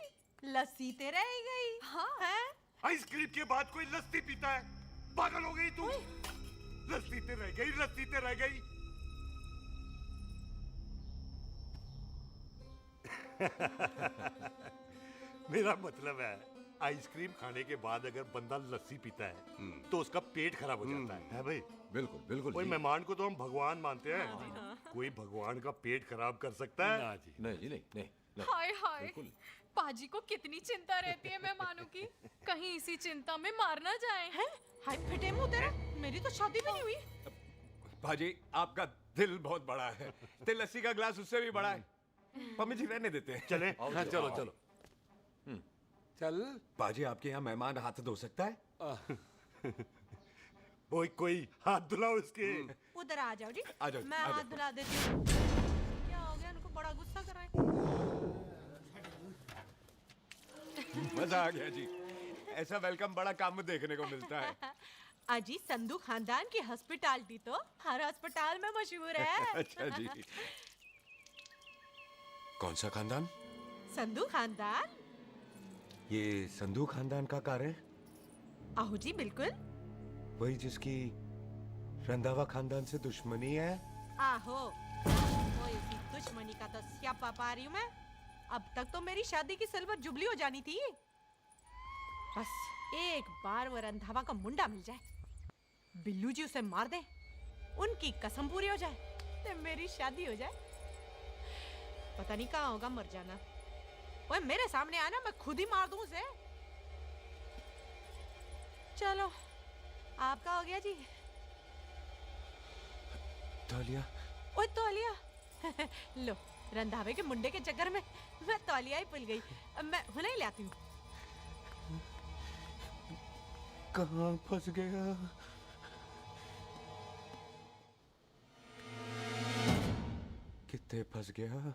लस्सी ते रह गई। हाँ है? आइसक्रीम के बाद कोई लस्सी पीता है? पागल हो गई तू? लस्सी ते रह गई, लस्सी ते रह गई। मेरा मतलब है आइसक्रीम खाने के बाद अगर बंदा लस्सी पीता है तो उसका पेट खराब हो जाता है भाई? बिल्कुल बिल्कुल। कोई मेहमान को तो हम भगवान मानते हैं, कोई भगवान का पेट खराब कर सकता है? नहीं जी, नहीं नहीं। हाय हाय, पाजी को कितनी चिंता रहती है मेहमानों की, कहीं इसी चिंता में मार ना जाए। हैं? हाय फिटे मुंह तेरा, मेरी तो शादी भी नहीं हुई। पाजी, आपका दिल बहुत बड़ा है। ते लस्सी का ग्लास उससे भी बड़ा है। पम्मी जी रहने देते हैं। चले। हाँ, चलो चलो। चल। पाजी, आपके यहाँ मेहमान हाथ धो सकता है? कोई हाथ धुलाओ इसके। उधर आ जाओ जी। आ जाओ, मैं आ जाओ। हाथ धुला देती हूँ। क्या हो गया, उनको बड़ा गुस्सा कर रहे हैं। मजा आ गया जी। ऐसा वेलकम बड़ा काम में देखने को मिलता है। अजी, संधू खानदान की हॉस्पिटैलिटी तो हर अस्पताल में मशहूर है। अच्छा जी। कौन सा खानदान? संधू खानदान। ये संधू खानदान का कार है? आहो जी बिल्कुल। वही जिसकी रंधावा खानदान से दुश्मनी है? आहो, वो इसी दुश्मनी का तो स्यापा पा रही हूँ मैं। अब तक तो मेरी शादी की सिल्वर जुबली हो जानी थी। बस एक बार वो रंधावा का मुंडा मिल जाए, बिल्लू जी उसे मार दे, उनकी कसम पूरी हो जाए, तो मेरी शादी हो जाए। पता नहीं कहाँ होगा मर जाना। ओए मेरे सामने आना, मैं खुद ही मार दूं उसे। चलो आपका हो गया जी। तौलिया ओए तौलिया लो रंधावे के मुंडे के चक्कर में मैं तौलिया ही भूल गई। मैं हुने ही ले आती हूँ। कहाँ फंस गया? कितने फंस गया?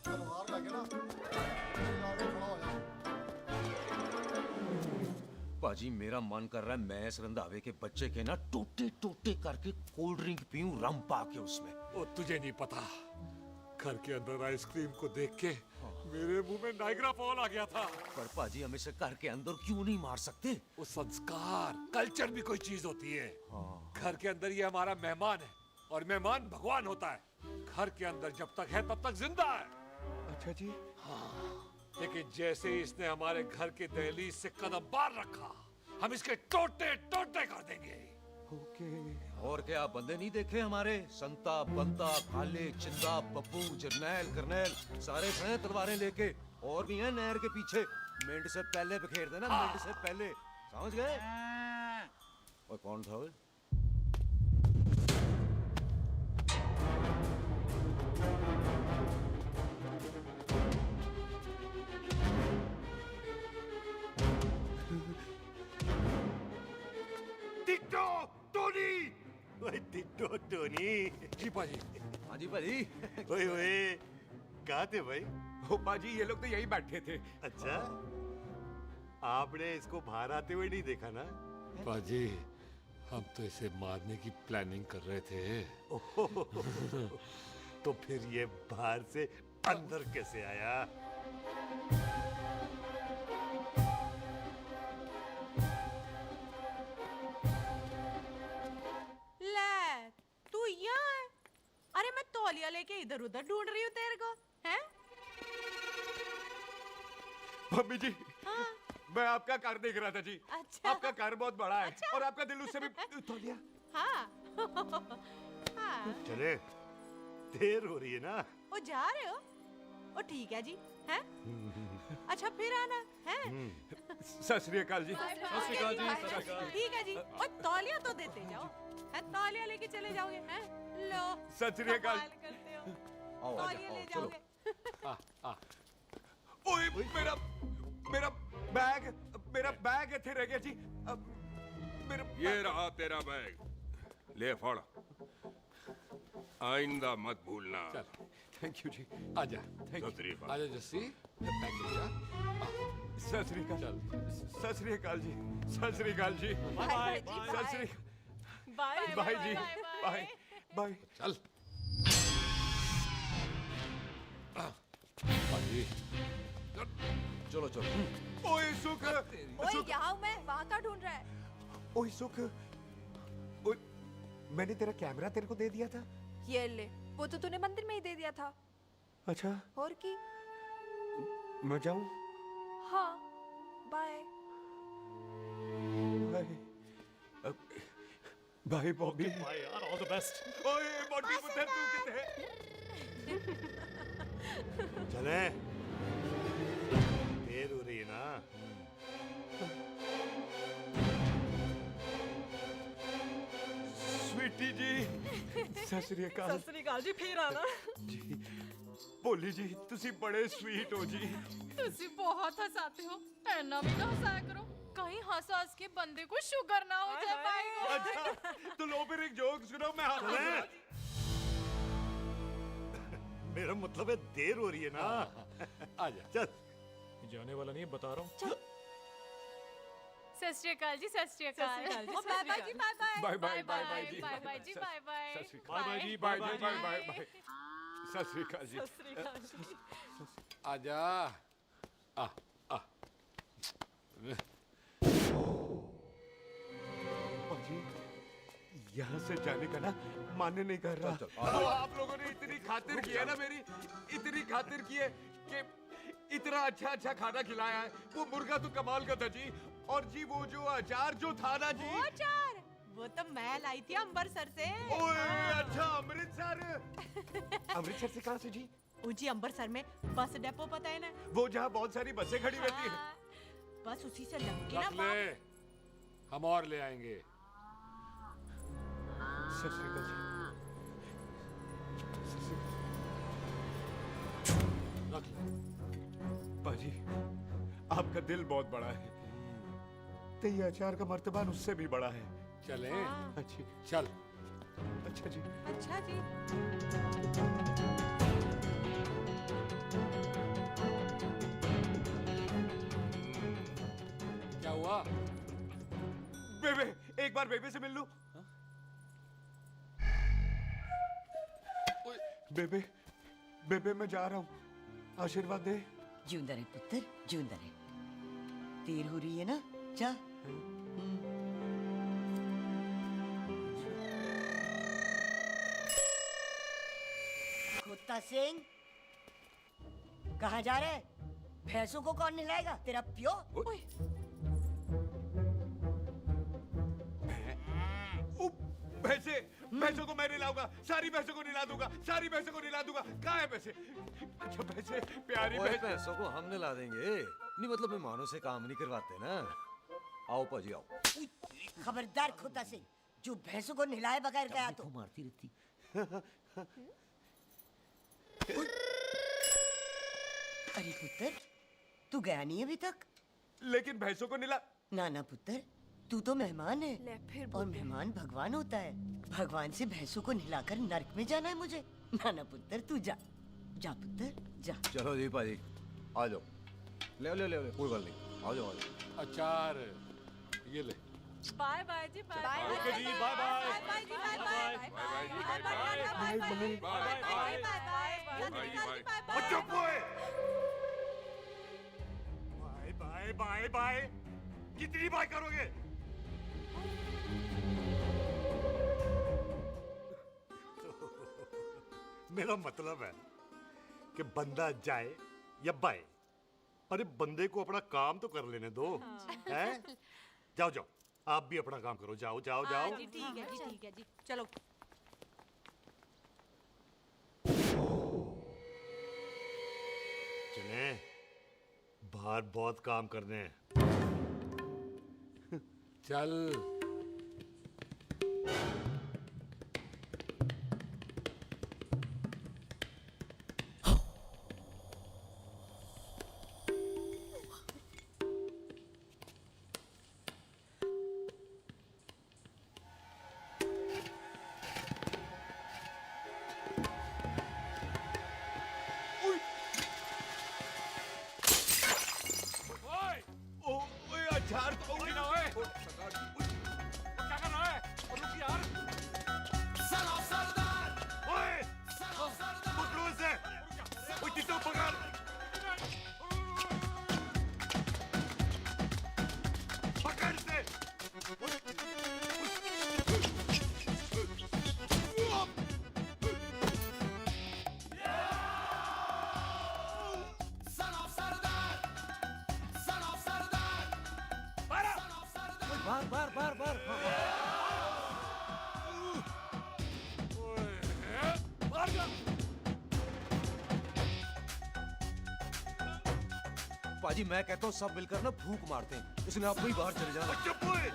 तलवार लगे ना आगे खड़ा हो जा। पाजी मेरा मन कर रहा है मैं इस रंधावे के बच्चे के ना टोटे टोटे करके कोल्ड ड्रिंक पीऊं रम पा के उसमें। ओ तुझे नहीं पता, घर के अंदर आइसक्रीम को देख के मेरे मुंह में नाइग्रा फॉल आ गया था। पर पाजी हम इसे घर के अंदर क्यों नहीं मार सकते? वो संस्कार कल्चर भी कोई चीज होती है। घर के अंदर ये हमारा मेहमान है और मेहमान भगवान होता है। घर के अंदर जब तक है तब तक जिंदा है। अच्छा जी। लेकिन जैसे ही इसने हमारे घर के दहलीज से कदम बाहर रखा, हम इसके टोटे टोटे कर देंगे। ओके। और क्या बंदे नहीं देखे हमारे? संता, बंता, खाले, चिंदा, बब्बू, जरनैल, करनैल सारे खड़े हैं तलवारें लेके। और भी हैं नहर के पीछे। मिंट से पहले बिखेर देना, मिंट से पहले। समझ गए? और कौन था वो? टिट्टो टोनी, ओए टिट्टो टोनी। जी पाजी। हाँ जी पाजी। ओए ओए कहाँ थे भाई? ओ पाजी ये लोग तो यही बैठे थे। अच्छा, आपने इसको बाहर आते हुए नहीं देखा ना? पाजी हम तो इसे मारने की प्लानिंग कर रहे थे। तो फिर ये बाहर से अंदर कैसे आया? ले तू यहाँ है? अरे मैं तौलिया लेके इधर उधर ढूंढ रही हूँ तेरे को। हैं? मम्मी जी हाँ। मैं आपका कार देख रहा था जी। अच्छा। आपका कार बहुत बड़ा है अच्छा। और आपका दिल उससे भी तौलिया। हाँ हाँ। चले, देर हो रही है ना? ओ जा रहे हो? ओ ठीक है जी। हैं? अच्छा फिर आना है? सत श्री अकाल जी। सत श्री अकाल जी, सत श्री अकाल। ठीक है जी। और तौलिया तो देते जाओ। है तौलिया लेके चले जाओगे? हैं? लो। सत श्री अकाल। कमाल करते हो। आओ, तौलिया ले चलो। जाओगे। ओए मेरा मेरा बैग इथे रह गया जी। मेरा ये रहा तेरा बैग, ले फड़। आइंदा मत भूलना। थैंक यू जी। आजा। आजा जस्सी। सत श्री अकाल। सत श्री अकाल जी। सत श्री अकाल जी। बाय सत श्री बाय बाय जी। Bye bye. चल पाजी। चलो चलो। ओए सुख। ओए यहाँ हूँ मैं, वहाँ का ढूंढ रहा है? ओए सुख। ओए मैंने तेरा कैमरा तेरे को दे दिया था। ये ले, वो तो तूने मंदिर में ही दे दिया था। अच्छा और की? मैं जाऊं? हाँ bye. Bye bye Bobby. Bye यार, ऑल द बेस्ट। ओए बॉबी पुत्र तू किथे है? चले, देर हो रही है ना? स्वीटी जी सत श्री अकाल। सत श्री अकाल जी, फिर आना। जी भोली जी तुसी बड़े स्वीट हो जी। तुसी बहुत हंसाते हो। ऐना भी ना हंसाया करो, कहीं हंस हंस के बंदे को शुगर ना हो जाए भाई को। अच्छा तो लो फिर एक जोक सुनो मैं हंसूंगा। मेरा मतलब है देर हो रही है ना? आजा चल। जाने वाला नहीं बता रहा हूँ। सत श्री अकाल जी, सत श्री अकाल। ओ बाय बाय जी, bye bye. Bye bye bye bye जी। बाय बाय जी, बाय बाय। सत श्री अकाल। बाय बाय जी। Bye bye bye bye. सत श्री अकाल जी। सत श्री अकाल जी। आजा। जी यहाँ से जाने का ना मान्य नहीं कर रहा। तो आप लोगों ने इतनी खातिर की है ना मेरी, इतनी खातिर की है कि इतना अच्छा अच्छा खाना खिलाया है। वो मुर्गा तो कमाल का था जी, और जी वो जो अचार जो था ना जी, वो अचार वो तो मैं लाई थी अमृतसर से। ओए अच्छा अमृतसर। अमृतसर से कहाँ से जी? जी अमृतसर में बस डिपो पता है ना, वो जहाँ बहुत सारी बसें खड़ी रहती है। बस उसी से लग के ना रख ले, हम और ले आएंगे। सत श्री अकाल जी। रख ले। पाजी, आपका दिल बहुत बड़ा है, तो ये अचार का मर्तबान उससे भी बड़ा है। चलें? अच्छी चल। अच्छा जी। अच्छा जी। क्या हुआ? बेबे, एक बार बेबे से मिल लूं? बेबे, बेबे मैं जा रहा हूँ, आशीर्वाद दे। जिंदा रहे पुत्र, जिंदा रहे। देर हो रही है ना, जा। कुत्ता सिंह, कहाँ जा रहे? भैंसों को कौन नहलाएगा? तेरा प्यो? भैंसों को मैं नहलाऊंगा, सारी भैंसों को नहला दूंगा, सारी भैंसों को नहला दूंगा। कहाँ है भैंसे? अच्छा भैंसे, प्यारी भैंसों को हम नहला देंगे, नहीं मतलब मेहमानों से काम नहीं करवाते ना। आओ पाजी आओ। खबरदार कुत्ता सिंह, जो भैंसों को नहलाए बगैर गया तो मारती रहती। अरे पुत्र, तू गया नहीं अभी तक? लेकिन भैंसों को नहला। ना ना पुत्र, तू तो मेहमान है, ले फिर और मेहमान भगवान होता है। भगवान से भैंसों को नहलाकर नरक में जाना है मुझे। ना ना पुत्र, तू जा, जा पुत्र जा। चलो जी पाजी, आ जाओ। ले ले ले, कोई बात नहीं, आ जाओ आ जाओ। अचार ये ले। बाय बाय जी, बाय बाय। ओके जी, बाय बाय। बाय बाय जी, बाय बाय। बाय बाय जी, बाय बाय। चुप हुए। बाय बाय बाय, कितनी बाय करोगे? मेरा मतलब है कि बंदा जाए या बाय, अरे बंदे को अपना काम तो कर लेने दो। हैं? जाओ जाओ, आप भी अपना काम करो, जाओ जाओ जाओ। जी ठीक है जी, ठीक है जी, चलो। चले, बाहर बहुत काम करने हैं। चल। अचार तो उंगली ना होए। क्या कर रहा है? रुक यार। सरदार! ओए! पकड़ो इसे! ओए टिटो पकड़! पकड़ इसे! बार बार बार पाजी, मैं कहता हूँ सब मिलकर ना फूंक मारते हैं, इसने आप ही बाहर चले जाना। चुप हुए!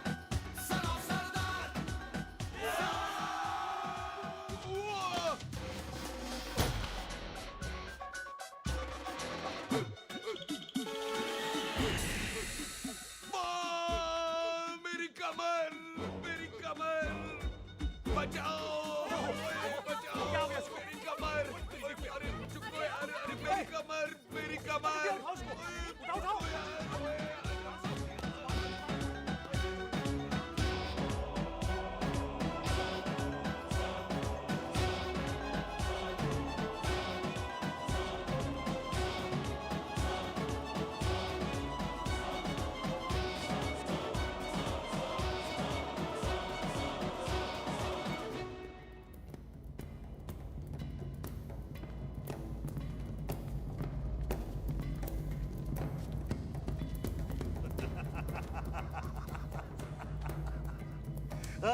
ओए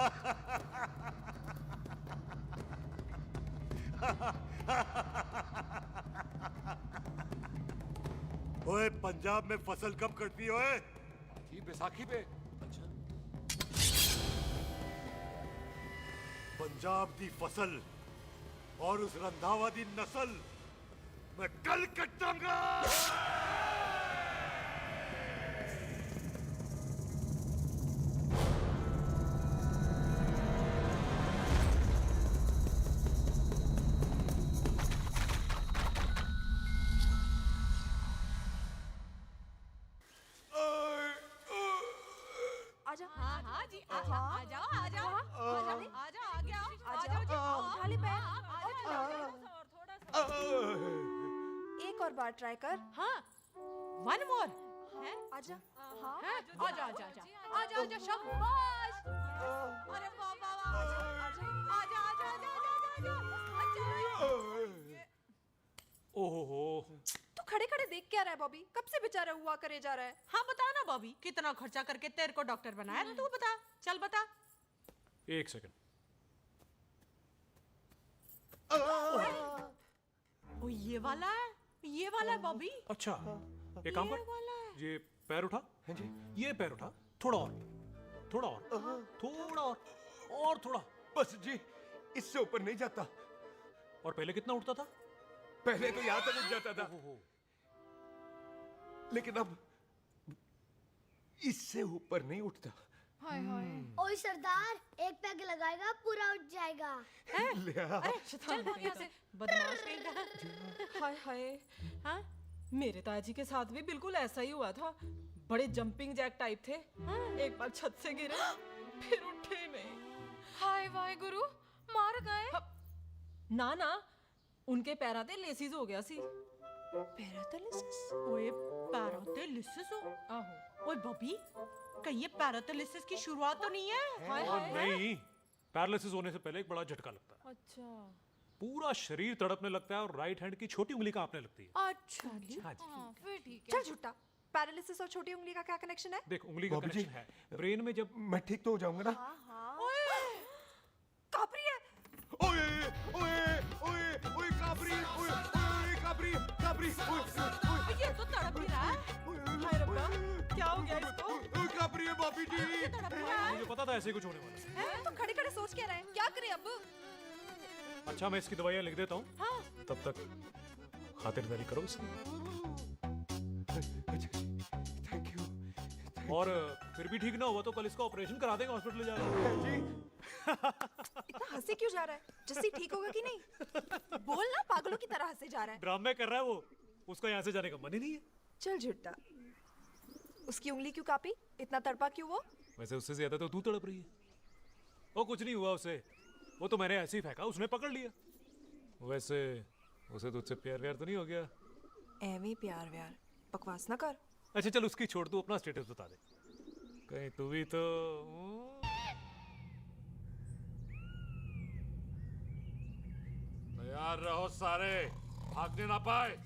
पंजाब में फसल कब कटती है ओए? ये बैसाखी पे। पंजाब दी फसल और उस रंधावा दी नस्ल मैं कल कटांगा। आजा। हाँ हाँ जी आ जाओ आ जाओ आ जाओ आ जाओ आ गया आ जाओ जी उठा ले पैर। एक और बार ट्राई कर। हाँ वन मोर है आजा। हाँ आजा आजा आजा आजा आजा शाबाश अरे वाह वाह वाह आजा आजा आजा आजा आजा ओहो तू खड़े खड़े देख क्या रहा है बॉबी? कब से बेचारा हुआ करे जा रहा है? हाँ बता ना बॉबी, कितना खर्चा करके तेरे को डॉक्टर बनाया तू बता, चल बता। एक सेकंड। ओ ये वाला है बॉबी। अच्छा एक काम कर, ये पैर उठा। हाँ जी। ये पैर उठा, थोड़ा और थोड़ा और थोड़ा और थोड़ा। बस जी, इससे ऊपर नहीं जाता। और पहले कितना उठता था? पहले तो यहाँ तक उठ जाता था, लेकिन अब इससे ऊपर नहीं उठता। हाय हाय। ओए सरदार, एक पैग लगाएगा पूरा उठ जाएगा। चल भाग यहाँ से, बदमाश कहीं का। हाय हाय। हाँ मेरे ताजी के साथ भी बिल्कुल ऐसा ही हुआ था। बड़े जंपिंग जैक टाइप थे। एक बार छत से गिरे, फिर उठे नहीं। हाय वाहे गुरु, मार गए? ना ना, उनके पैरा ते लेसिस हो गया सी। पैरालिसिस? ओए पैरालिसिस हो? आहो। ओए बॉबी, कहीं ये पैरालिसिस की शुरुआत तो नहीं है? हाय हाय। नहीं, पैरालिसिस होने से पहले एक बड़ा झटका लगता है। अच्छा। पूरा शरीर तड़पने लगता है और राइट हैंड की छोटी उंगली कांपने लगती है। अच्छा जी। हाँ जी। फिर ठीक है। चल झूठा, पैरालिसिस और छोटी उंगली का क्या कनेक्शन है? देख उंगली का कनेक्शन है, ब्रेन में जब मैं ठीक तो हो जाऊंगा ना? ओए कापरी है। ओए ओए ओए ओए काबरी, ओए ओए काबरी काबरी, ओए ये तो तड़प ही रहा है। हाय रब्बा, क्या हो गया इसको? ओए काबरी है बाबी जी। मुझे पता था ऐसे कुछ होने वाला है। तुम खड़े खड़े सोच क्या रहे हैं? क्या करें अब? अच्छा मैं इसकी दवाइयाँ लिख देता हूँ। हाँ। तब तक खातिरदारी करो इसकी। Thank you. और फिर भी ठीक ना हुआ तो कल इसका ऑपरेशन करा देंगे हॉस्पिटल ले जाकर। इतना हंसे क्यों जा रहा है? जस्सी ठीक होगा कि नहीं? बोल ना, पागलों की तरह हंसे जा रहा है। ड्रामे कर रहा है वो, उसका यहाँ से जाने का मन ही नहीं है। चल झुट्टा, उसकी उंगली क्यों कापी? इतना तड़पा क्यों वो? वैसे उससे ज्यादा तो तू तड़प रही है। वो कुछ नहीं हुआ उसे, वो तो मैंने ऐसे ही फेंका, उसने पकड़ लिया। वैसे उसे तुझसे प्यार व्यार तो नहीं हो गया? एਵੇਂ प्यार व्यार बकवास ना कर। अच्छा चल उसकी छोड़, तू अपना स्टेटस बता दे। कहीं तू भी तो तैयार रहो सारे, भागने ना पाए।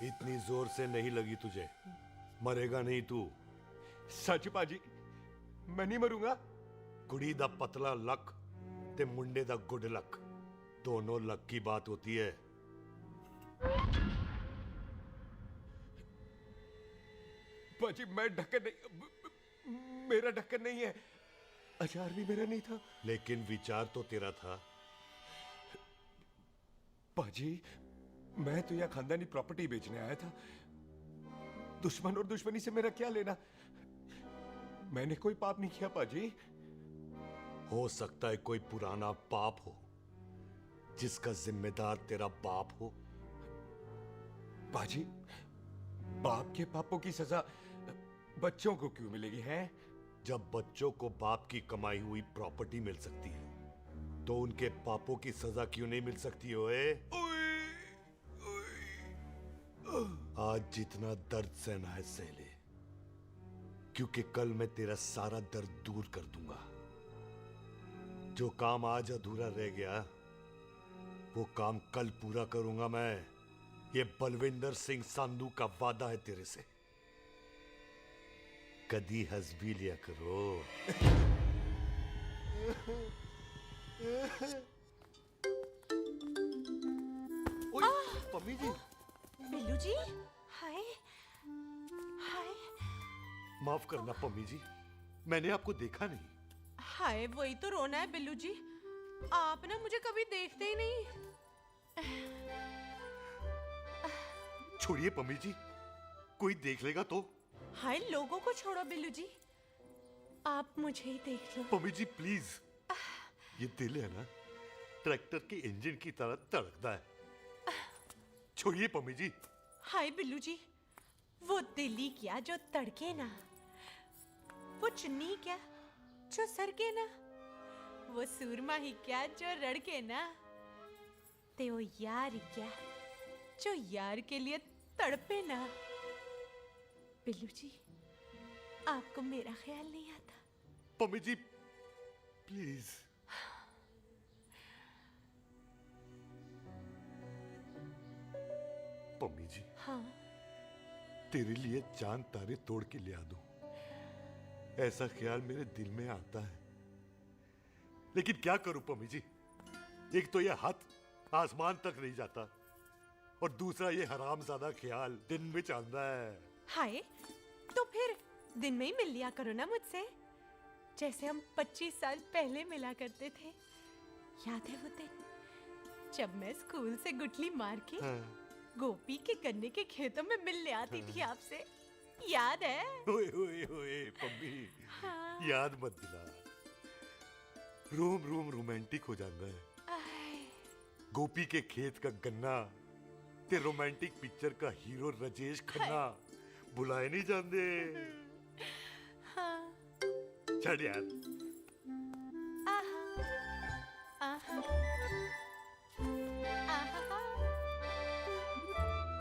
इतनी जोर से नहीं लगी तुझे, मरेगा नहीं तू। सच पाजी, मैं नहीं मरूंगा। कुड़ी दा पतला लक ते मुंडे दा गुड लक, दोनों लक की बात होती है। पाजी मैं ढक्कन नहीं, मेरा ढक्कन नहीं है। अचार भी मेरा नहीं था। लेकिन विचार तो तेरा था। पाजी मैं तो यहाँ खानदानी प्रॉपर्टी बेचने आया था। दुश्मन और दुश्मनी से मेरा क्या लेना? मैंने कोई पाप नहीं किया पाजी। हो सकता है कोई पुराना पाप हो जिसका जिम्मेदार तेरा बाप हो। पाजी बाप के पापों की सजा बच्चों को क्यों मिलेगी है? जब बच्चों को बाप की कमाई हुई प्रॉपर्टी मिल सकती है तो उनके पापों की सजा क्यों नहीं मिल सकती ओए? आज जितना दर्द सहना है सह ले, क्योंकि कल मैं तेरा सारा दर्द दूर कर दूंगा। जो काम आज अधूरा रह गया वो काम कल पूरा करूंगा मैं। ये बलविंदर सिंह संधू का वादा है तेरे से। कदी हंस भी लिया करो। पम्मी जी, बिल्लू जी, हाय हाय। माफ करना पम्मी जी, मैंने आपको देखा नहीं। हाय, वही तो रोना है बिल्लू जी, आप ना मुझे कभी देखते ही नहीं। छोड़िए पम्मी जी, कोई देख लेगा तो। हाय, लोगों को छोड़ो बिल्लू जी, आप मुझे ही देख लो। पम्मी जी प्लीज, ये दिल है ना, ट्रैक्टर के इंजन की तरह धड़कता है। छोड़िए पम्मी जी। हाय बिल्लू जी, वो दिल ही क्या जो तड़के ना, वो चुन्नी क्या जो सरके ना, वो सूरमा ही क्या जो रड़के ना, ते वो यार ही क्या जो यार के लिए तड़पे ना। बिल्लू जी, आपको मेरा ख्याल नहीं आता? पम्मी जी प्लीज। पम्मी जी, हाँ, तेरे लिए चांद तारे तोड़ के ले आ दूं, ऐसा ख्याल मेरे दिल में आता है। लेकिन क्या करूं पम्मी जी, एक तो यह हाथ आसमान तक नहीं जाता और दूसरा ये हरामजादा ख्याल दिन में चांदा है। हाय, तो फिर दिन में ही मिल लिया करो ना मुझसे, जैसे हम 25 साल पहले मिला करते थे। याद है वो दिन जब मैं स्कूल से गुटली मार के गोपी के गन्ने के खेतों में मिलने आती थी आपसे? याद है? ओए ओए ओए पम्मी, हाँ। याद मत दिला, रोम रोम रोमांटिक हो जाता है। गोपी के खेत का गन्ना ते रोमांटिक पिक्चर का हीरो राजेश खन्ना बुलाए नहीं जाते। हाँ। छड़ यार।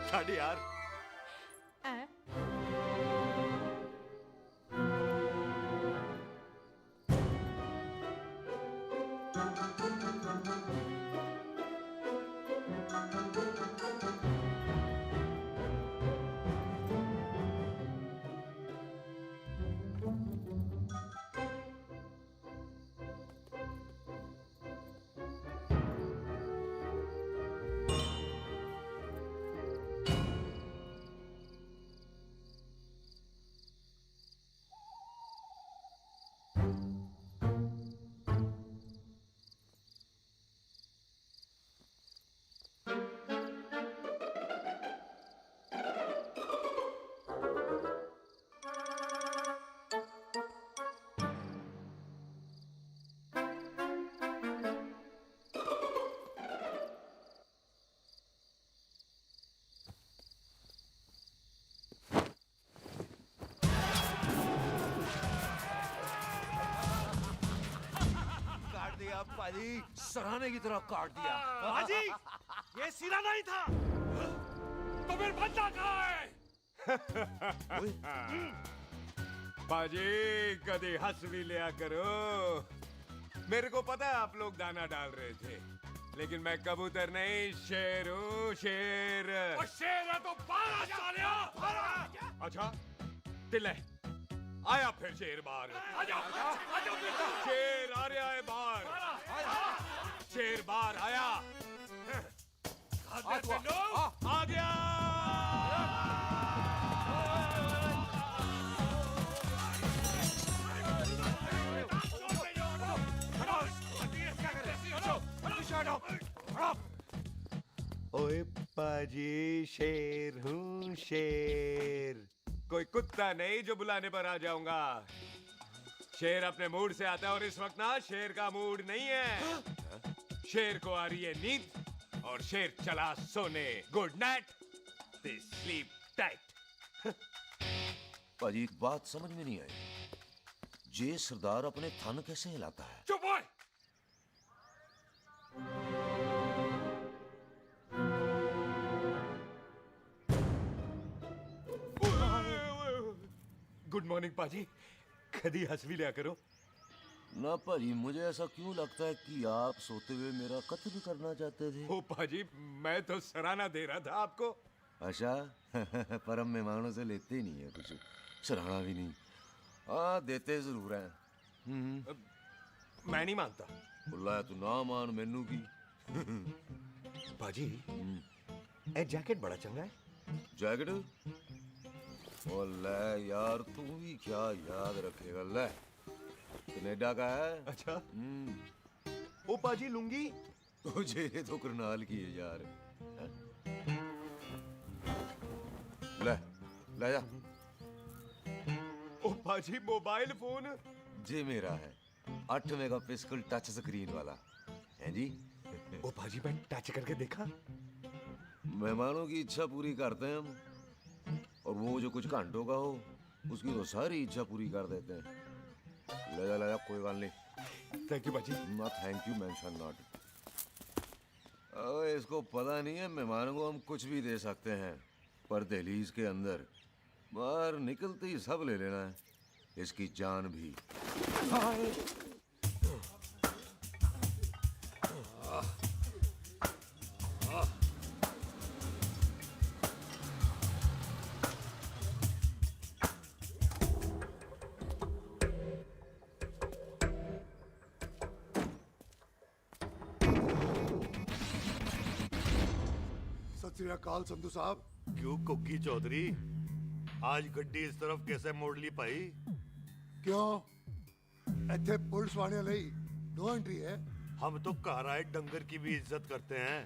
छड़ यार। पाजी, सराहने की तरह काट दिया। पाजी, ये सिरा नहीं था। तो फिर बंदा कहाँ है? बाजी, कभी हंस भी लिया करो। मेरे को पता है आप लोग दाना डाल रहे थे, लेकिन मैं कबूतर नहीं, शेर हूँ, शेर। और शेर है तो बाहर आ सालिया। अच्छा, तिले आया फिर शेर बाहर। शेर आ रहा है बाहर। शेर बाहर आया। आ गया। ओए पाजी, शेर हूँ, शेर। कोई कुत्ता नहीं जो बुलाने पर आ जाऊंगा। शेर अपने मूड से आता है और इस वक्त ना शेर का मूड नहीं है। शेर को आ रही है नींद और शेर चला सोने। Good night, they sleep tight. पाजी, एक बात समझ में नहीं आई, जे सरदार अपने थन कैसे हिलाता है? चुप ओए! गुड मॉर्निंग पाजी, कदी हंस भी लिया करो। ना भाजी, मुझे ऐसा क्यों लगता है कि आप सोते हुए मेरा कत्ल भी करना चाहते थे? ओ पाजी, मैं तो सराहना दे रहा था आपको। अच्छा पर हम मेहमानों से लेते ही नहीं है कुछ, सराहना भी नहीं। हाँ, देते जरूर हैं। मैं नहीं मानता। बुलाया तू ना मान, मैनू की। पाजी, ए जैकेट बड़ा चंगा है। जैकेट? ओ ले यार, तू भी क्या याद रखेगा। ले, कनाडा का है। अच्छा। ओ पाजी, लुंगी? तुझे तो करनाल की है यार। ले, ले जा। ओ पाजी, मोबाइल फोन? जे मेरा है, 8 मेगापिक्सल टच स्क्रीन वाला है जी। ओ पाजी, मैं टच करके देखा। मेहमानों की इच्छा पूरी करते हैं हम, और वो जो कुछ घंटों का हो उसकी तो सारी इच्छा पूरी कर देते हैं। ले जा, कोई बात नहीं। थैंक यू बाजी। ना थैंक यू मेंशन नॉट। इसको पता नहीं है मेहमानों को हम कुछ भी दे सकते हैं, पर दहलीज के अंदर बाहर निकलते ही सब ले लेना है, इसकी जान भी। सत श्री अकाल संधू साहब। क्यों कुकी चौधरी, आज गड्डी इस तरफ कैसे मोड़ ली पाई? क्यों इतने पुलिस वाले ਲਈ नो एंट्री है। हम तो घर आए डंगर की भी इज्जत करते हैं।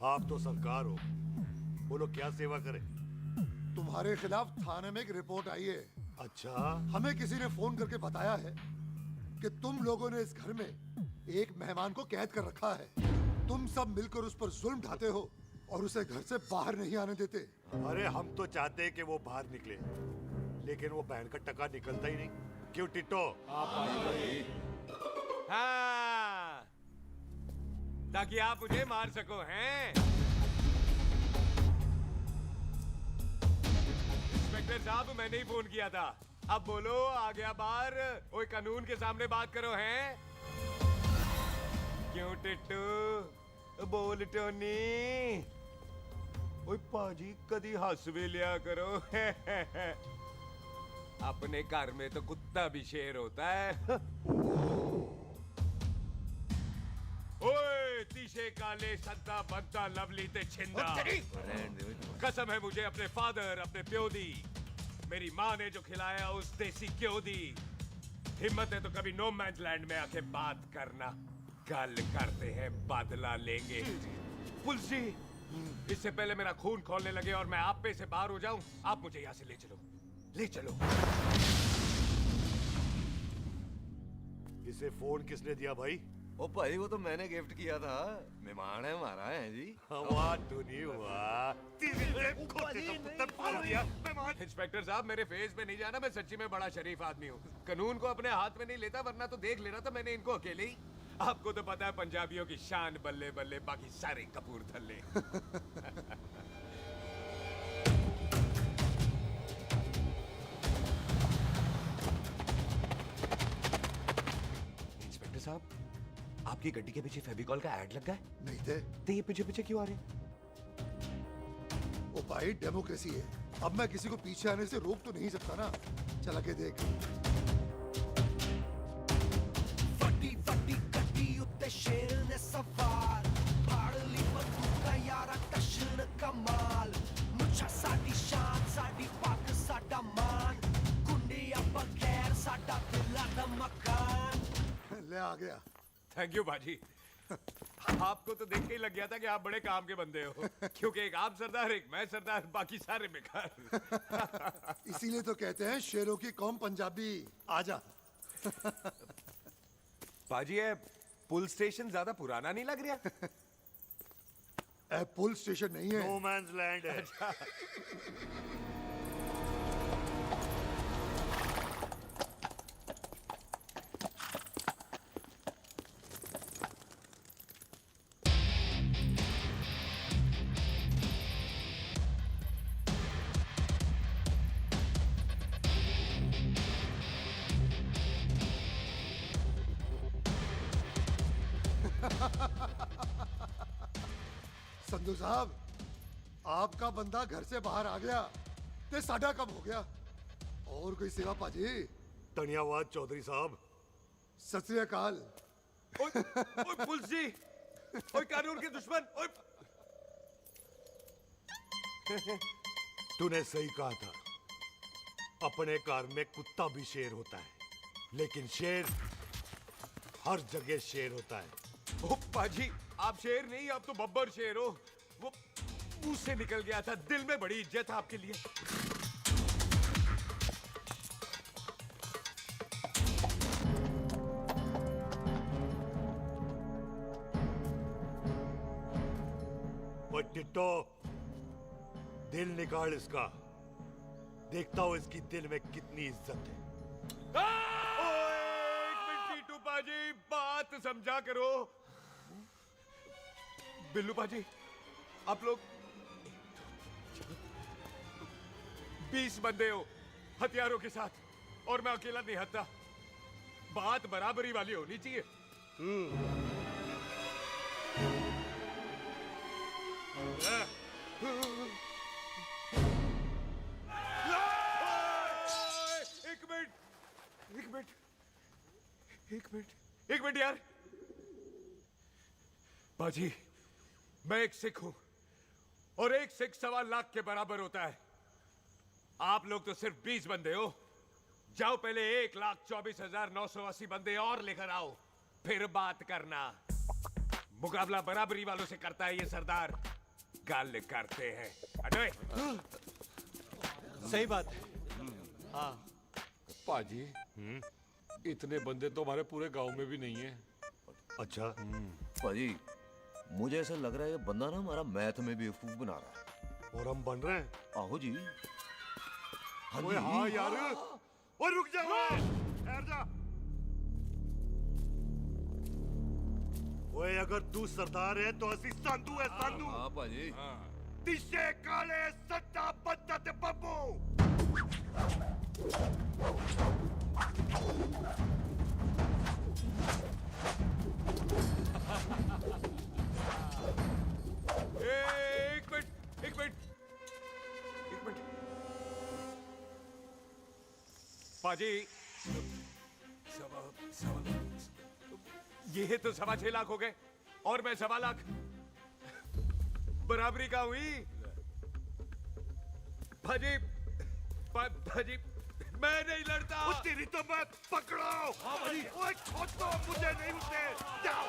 आप तो सरकार हो, बोलो क्या सेवा करें? तुम्हारे खिलाफ थाने में एक रिपोर्ट आई है। अच्छा? हमें किसी ने फोन करके बताया है कि तुम लोगों ने इस घर में एक मेहमान को कैद कर रखा है। तुम सब मिलकर उस पर जुल्म ढाते हो और उसे घर से बाहर नहीं आने देते। अरे हम तो चाहते हैं कि वो बाहर निकले, लेकिन वो बहन का टका निकलता ही नहीं। क्यों टिट्टो? हाँ, ताकि आप मुझे मार सको, हैं? इंस्पेक्टर साहब, मैंने ही फोन किया था। अब बोलो, आ गया बाहर? ओए, कानून के सामने बात करो, हैं? क्यों टिट्टू? बोल टोनी। ओए पाजी, कदी हंस भी लिया करो। अपने घर में तो कुत्ता भी शेर होता है। ओए तीशे काले संता बनता लवली ते छिंदा। कसम है मुझे अपने फादर, अपने प्यो दी, मेरी माँ ने जो खिलाया उस देसी क्यों दी। हिम्मत है तो कभी नो मैंस लैंड में आके बात करना। कल करते हैं, बदला लेंगे। पुलिस जी, इससे पहले मेरा खून खोलने लगे और मैं आप पे से बाहर हो जाऊं, आप मुझे यहाँ से ले चलो, ले चलो। इसे फोन किसने दिया भाई? ओ भाई, वो तो मैंने गिफ्ट किया था। मेहमान है हमारा, है जी। वाह टोनी वाह। इंस्पेक्टर साहब, मेरे फेस पे नहीं जाना, मैं सच्ची में बड़ा शरीफ आदमी हूँ। कानून को अपने हाथ में नहीं लेता, वरना तो देख लेना था मैंने इनको अकेले ही। आपको तो पता है पंजाबियों की शान बल्ले बल्ले, बाकी सारे कपूरथल्ले। इंस्पेक्टर साहब, आपकी गड्डी के पीछे फेविकॉल का ऐड लगा है? नहीं थे। तो ये पीछे पीछे क्यों आ रहे हैं? ओ भाई, डेमोक्रेसी है। अब मैं किसी को पीछे आने से रोक तो नहीं सकता ना। चला के देख। शेर ने सवार फाड़ली बंदूका यारा टशन कमाल मुझा साडी शान साडी पग साडा मान गुंडिया बगैर साडा दिला दा मकान। ले आ गया। थैंक यू बाजी। आपको तो देख के ही लग गया था कि आप बड़े काम के बंदे हो, क्योंकि एक आप सरदार, एक मैं सरदार, बाकी सारे बेकार। इसीलिए तो कहते हैं शेरों की कौम पंजाबी। आजा। बाजी, ये पुल स्टेशन ज्यादा पुराना नहीं लग रहा? पुल स्टेशन नहीं है, नो मैंस लैंड है। संधू साहब, आपका बंदा घर से बाहर आ गया ते साडा कब हो गया? और कोई सेवा पाजी? धन्यवाद चौधरी साहब। सत श्री अकाल। ओए पुलिस जी, ओए कानून के दुश्मन, ओए। तूने सही कहा था, अपने कार में कुत्ता भी शेर होता है, लेकिन शेर हर जगह शेर होता है। ओ पाजी, आप शेर नहीं, आप तो बब्बर शेर हो। वो मुंह से निकल गया था, दिल में बड़ी इज्जत है आपके लिए। और टिट्टो, दिल निकाल इसका, देखता हूं इसकी दिल में कितनी इज्जत है। एक मिनट टीटू पाजी, बात समझा करो। बिल्लू पाजी, आप लोग 20 बंदे हो हथियारों के साथ, और मैं अकेला नहीं हत्ता। बात बराबरी वाली होनी चाहिए। एक मिनट यार। बाजी, मैं एक सिख हूं, और एक सिख 1.25 लाख के बराबर होता है। आप लोग तो सिर्फ 20 बंदे हो। जाओ पहले 1,24,980 बंदे और लेकर आओ, फिर बात करना। मुकाबला बराबरी वालों से करता है ये सरदार, गाल करते हैं। अरे सही बात है। हाँ पाजी, इतने बंदे तो हमारे पूरे गांव में भी नहीं है। अच्छा पाजी, मुझे ऐसा लग रहा है ये बंदा ना हमारा मैथ में बेवकूफ बना रहा है। और हम बन रहे हैं? आहो जी। ओए हाँ यार, और रुक जा, ठहर जा। ओए अगर तू सरदार है तो असी संधू है, संधू। हाँ पाजी। तिशे काले सट्टा बद्दा ते बब्बू। एक मिनट पाजी, ये तो 6.25 लाख हो गए, और मैं 1.25 लाख। बराबरी का हुई भाजी। भाजी, मैं नहीं लड़ता। तेरी तो मैं पकड़ो। हाँ भाजी। ओए खोद दो, मुझे नहीं उठते। जाओ।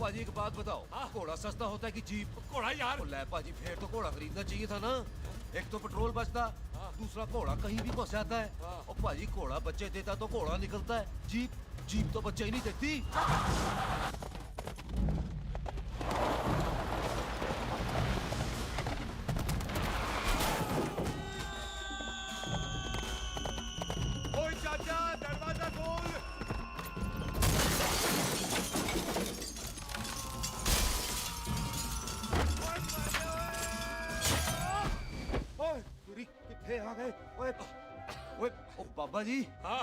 पाजी एक बात बताओ, घोड़ा सस्ता होता है कि जीप? घोड़ा यार। ले पाजी, फिर तो घोड़ा खरीदना चाहिए था ना। एक तो पेट्रोल बचता, दूसरा घोड़ा कहीं भी फंस जाता है। और पाजी घोड़ा बच्चे देता तो घोड़ा निकलता है, जीप तो बच्चे ही नहीं देती। ओए चाचा, दरवाजा खोल। ओए तेरी किथे आ गए? ओए ओए ओ बाबा जी,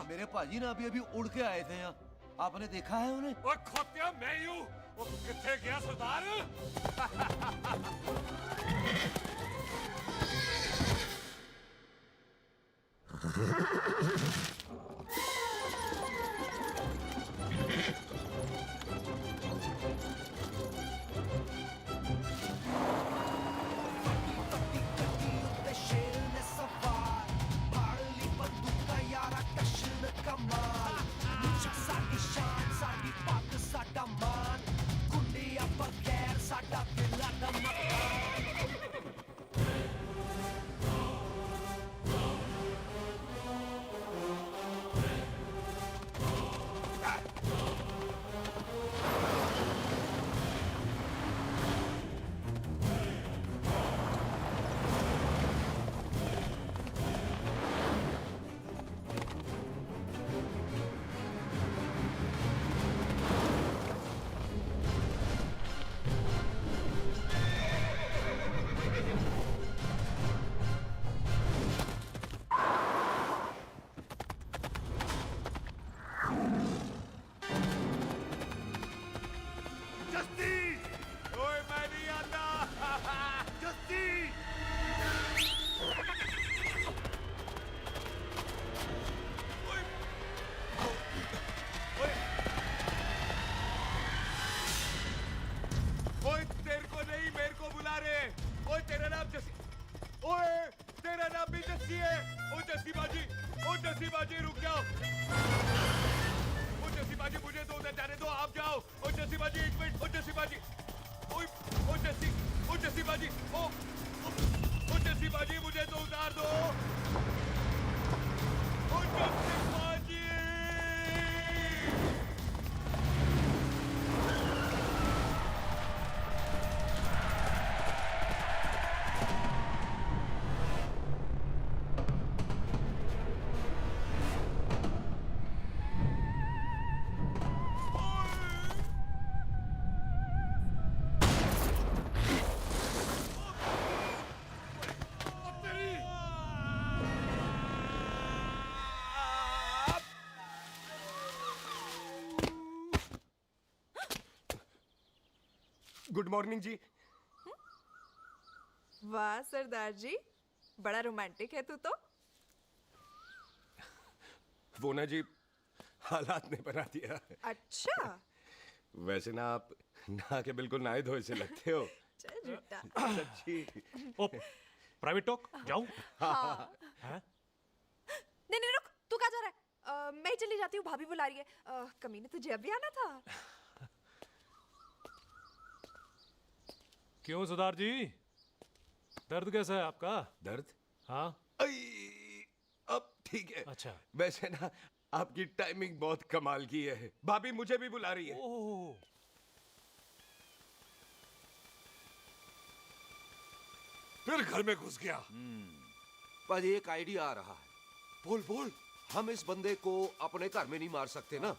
मेरे पाजी ना अभी उड़ के आए थे यहाँ, आपने देखा है उन्हें? ओए खोतिया, मैं ही हूँ। वो किथे गया सरदार? शेर ने सवार फाड़ ली बंदूक का यारा टशन कमाल मुझा साडी शान साडी पग साडा मान गुंडिया बगैर साडा दिला दा मकान ओए मैं नहीं आता। ओए तेरे को नहीं, मेरे को बुला रहे। ओए तेरा नाम जसी, ओए तेरा नाम भी जसी है। ओ जसी बाजी, ओ जसी बाजी रुक जाओ। ओ जसी बाजी मुझे तो उधर जाने दो, आप जाओ। ओ जसी बाजी एक मिनट। ओ जसी बाजी, ओ जसी बाजी, ओ जसी बाजी मुझे तो उतार दो। ओ जसी बाजी। गुड मॉर्निंग जी। वाह सरदार जी, बड़ा रोमांटिक है तू तो। वो ना जी, हालात ने बना दिया। अच्छा। वैसे ना आप नहा के बिल्कुल नहाए धोए से लगते हो। चल झूठा। सच्ची। ओ, प्राइवेट टॉक जाऊं? हाँ। हैं? नहीं नहीं रुक, तू कहाँ जा रहा है? मैं ही चली जाती हूँ, भाभी बुला रही है। कमीने तुझे अभी आना था। क्यों सरदार जी, दर्द कैसा है आपका? दर्द? हाँ। अब ठीक है। अच्छा। वैसे ना आपकी टाइमिंग बहुत कमाल की है। भाभी मुझे भी बुला रही है। फिर घर में घुस गया। पाजी एक आइडिया आ रहा है। बोल। हम इस बंदे को अपने घर में नहीं मार सकते ना,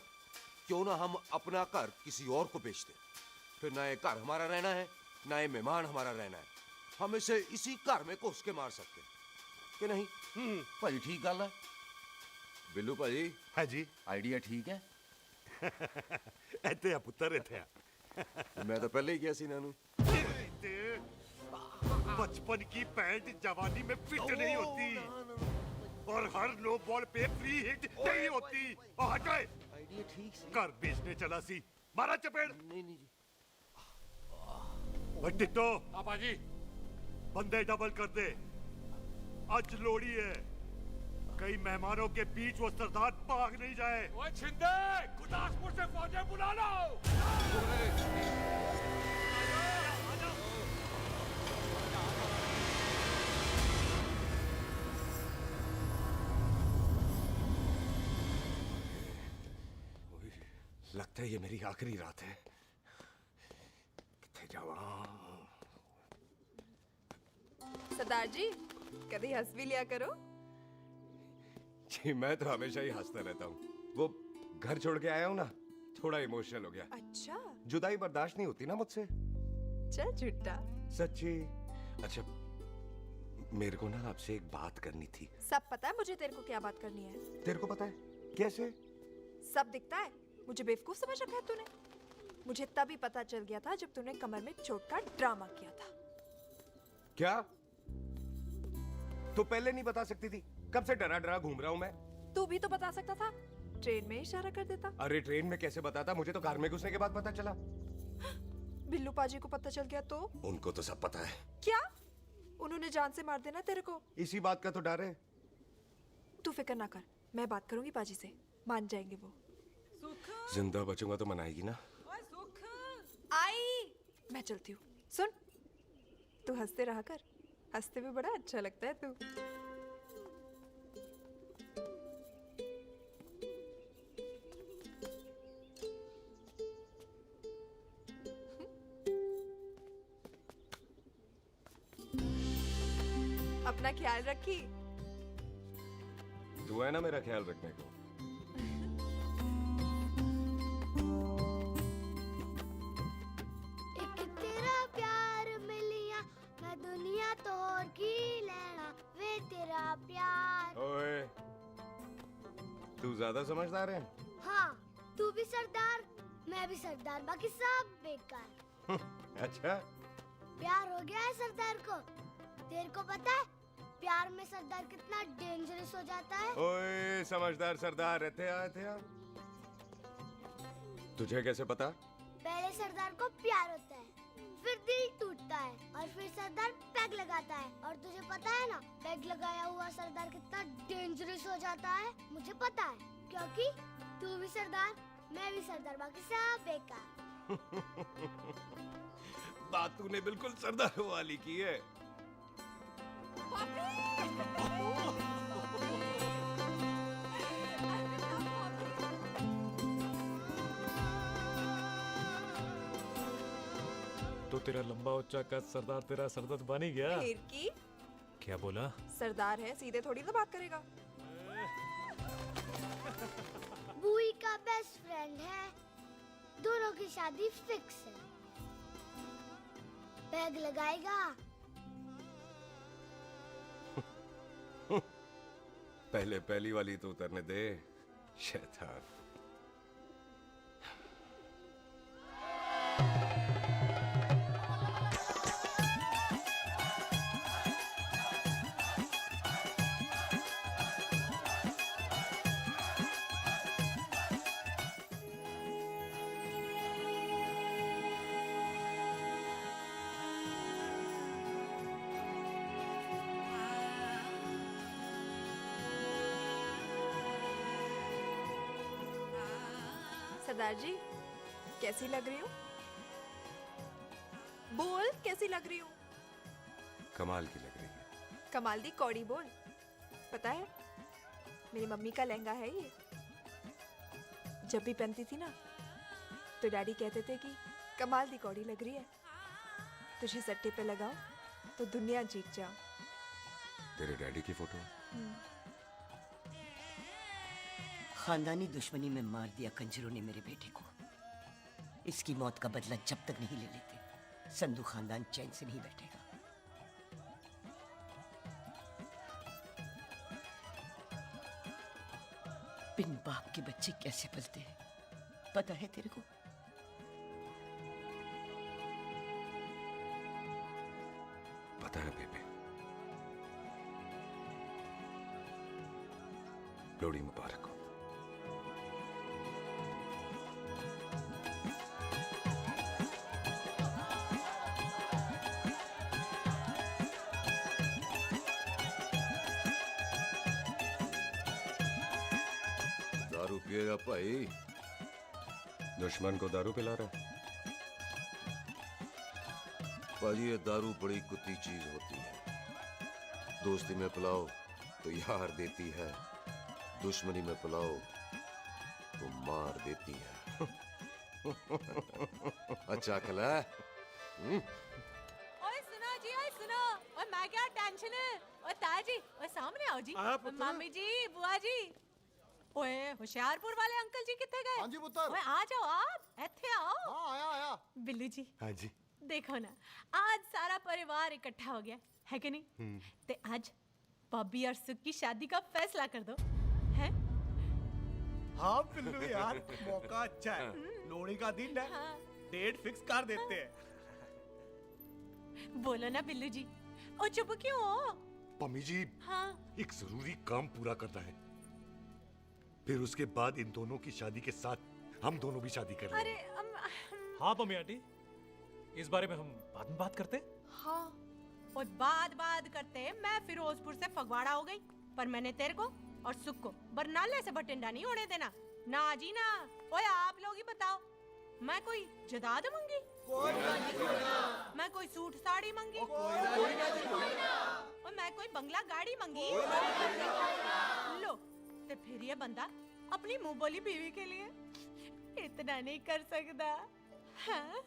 क्यों ना हम अपना घर किसी और को बेच दें। फिर ना ये घर हमारा रहना है, ना ये मेहमान हमारा रहना है। हम इसे इसी घर में घुस के मार सकते हैं कि नहीं? पाजी ठीक गल है। बिल्लू पाजी। है जी। आइडिया ठीक है। ऐते आ पुत्र ऐते आ। मैं तो पहले ही किया सी नानू। बचपन की पैंट जवानी में फिट नहीं होती, और हर नो बॉल पे फ्री हिट नहीं होती। हटाए। आइडिया ठीक से। घर बेचने चला सी, मारा चपेड़। नहीं जी। टिट्टो। पापा जी। बंदे डबल कर दे, आज लोड़ी है। कई मेहमानों के बीच वो सरदार भाग नहीं जाए। ओए छिंदे, गुरदासपुर से फौजें बुला लो। लगता है ये मेरी आखिरी रात है। किथे जावा? सरदार जी कभी हंस भी लिया करो। जी मैं तो हमेशा ही हंसता रहता हूँ। वो घर छोड़ के आया हूँ ना, थोड़ा इमोशनल हो गया। अच्छा जुदाई बर्दाश्त नहीं होती ना मुझसे। चल झूठा। सच्ची। अच्छा मेरे को ना आपसे एक बात करनी थी। सब पता है मुझे तेरे को क्या बात करनी है। तेरे को पता है? कैसे? सब दिखता है। मुझे बेवकूफ समझ रखा है तूने। मुझे तभी पता चल गया था जब तूने कमर में चोट का ड्रामा किया था। क्या? तो पहले नहीं बता सकती थी? कब से डरा डरा घूम रहा हूँ मैं। तू भी तो बता सकता था, ट्रेन में इशारा कर देता। अरे ट्रेन में कैसे बताता? मुझे तो कार में घुसने के बाद पता चला। बिल्लू पाजी को पता चल गया तो? उनको तो सब पता है। क्या? उन्होंने जान से मार देना तेरे को। इसी बात का तो डर है। तू फिक्र ना कर, मैं बात करूंगी पाजी से, मान जाएंगे वो। जिंदा बचूंगा तो मनाएगी ना? आई मैं चलती हूँ। सुन, तू हंसते रहा कर, हंसते भी बड़ा अच्छा लगता है तू। अपना ख्याल रखी। तू है ना मेरा ख्याल रखने को। एक तेरा प्यार मिलिया मैं दुनिया तोड़ की लेना वे तेरा प्यार। ओए तू ज्यादा समझदार है। हाँ तू भी सरदार, मैं भी सरदार, बाकी सब बेकार। अच्छा प्यार हो गया है सरदार को। तेरे को पता है प्यार में सरदार कितना डेंजरस हो जाता है? ओए समझदार सरदार रहते आए थे आप। तुझे कैसे पता? पहले सरदार को प्यार होता है, फिर दिल टूटता है और फिर सरदार पैग लगाता है। और तुझे पता है ना पैग लगाया हुआ सरदार कितना डेंजरस हो जाता है? मुझे पता है क्योंकि तू भी सरदार, मैं भी सरदार, बाकी सब बेकार। बात तूने बिल्कुल सरदार वाली की है। तो तेरा लंबा उच्चा कद सरदार तेरा सरदर्द बन ही गया। फिर की? क्या बोला? सरदार है, सीधे थोड़ी ना बात करेगा। बुई का बेस्ट फ्रेंड है, दोनों की शादी फिक्स है। पैग लगाएगा? पहले पहली वाली तो उतरने दे शैतान। सरदार जी कैसी लग रही हूँ? बोल कैसी लग रही हूँ? कमाल की लग रही है। कमाल दी कौड़ी बोल। पता है मेरी मम्मी का लहंगा है ये। जब भी पहनती थी ना तो डैडी कहते थे कि कमाल दी कौड़ी लग रही है, तुझे सट्टे पे लगाओ तो दुनिया जीत जाओ। तेरे डैडी की फोटो? खानदानी दुश्मनी में मार दिया कंजरों ने मेरे बेटे को। इसकी मौत का बदला जब तक नहीं ले लेते संधू खानदान चैन से नहीं बैठेगा। बिन बाप के बच्चे कैसे पलते हैं पता है तेरे को? पता है बेबे। लोहड़ी मुबारक हो। दारू पिएगा भाई? दुश्मन को दारू पिला रहा है? पाजी ये दारू बड़ी कुत्ती चीज होती है। दोस्ती में पिलाओ तो यार देती है, दुश्मनी में पिलाओ तो मार देती है। अच्छा खला है? ओए सुनो जी, ओए सुनो, ओए मैं क्या टेंशन है? ओए ताया जी, ओए सामने आओ जी। मामी जी, बुआ जी। ओए होशियारपुर वाले अंकल जी कितने गए? हाँ जी पुत्र। ओए आ जाओ आप, इत्थे आओ। हाँ आया आया। बिल्लू जी। हाँ जी। देखो ना, आज सारा परिवार इकट्ठा हो गया है कि नहीं? ते आज बॉबी और सुख की शादी का फैसला कर दो, हैं? हाँ बिल्लू यार, मौका अच्छा है। लोहड़ी का दिन है, डेट फिक्स कर देते हैं। बोलो ना बिल्लू जी, ओ चुप क्यों हो? पम्मी जी, हाँ एक जरूरी काम पूरा करना है, फिर उसके बाद इन दोनों की शादी के साथ हम दोनों भी शादी करेंगे। अरे हाँ पम्मी आंटी, इस बारे में हम बाद में बात करते। हाँ और बात करते मैं फिरोजपुर से फगवाड़ा हो गई, पर मैंने तेरे को और सुख को बरनाले से भटिंडा नहीं होने देना। ना जी ना। ओए आप लोग ही बताओ, मैं कोई जदाद मंगी? मैं कोई सूट साड़ी मंगी? और मैं कोई बंगला गाड़ी मंगी? लो तो फिर ये बंदा अपनी मुंह बोली बीवी के लिए इतना नहीं कर सकता, हाँ?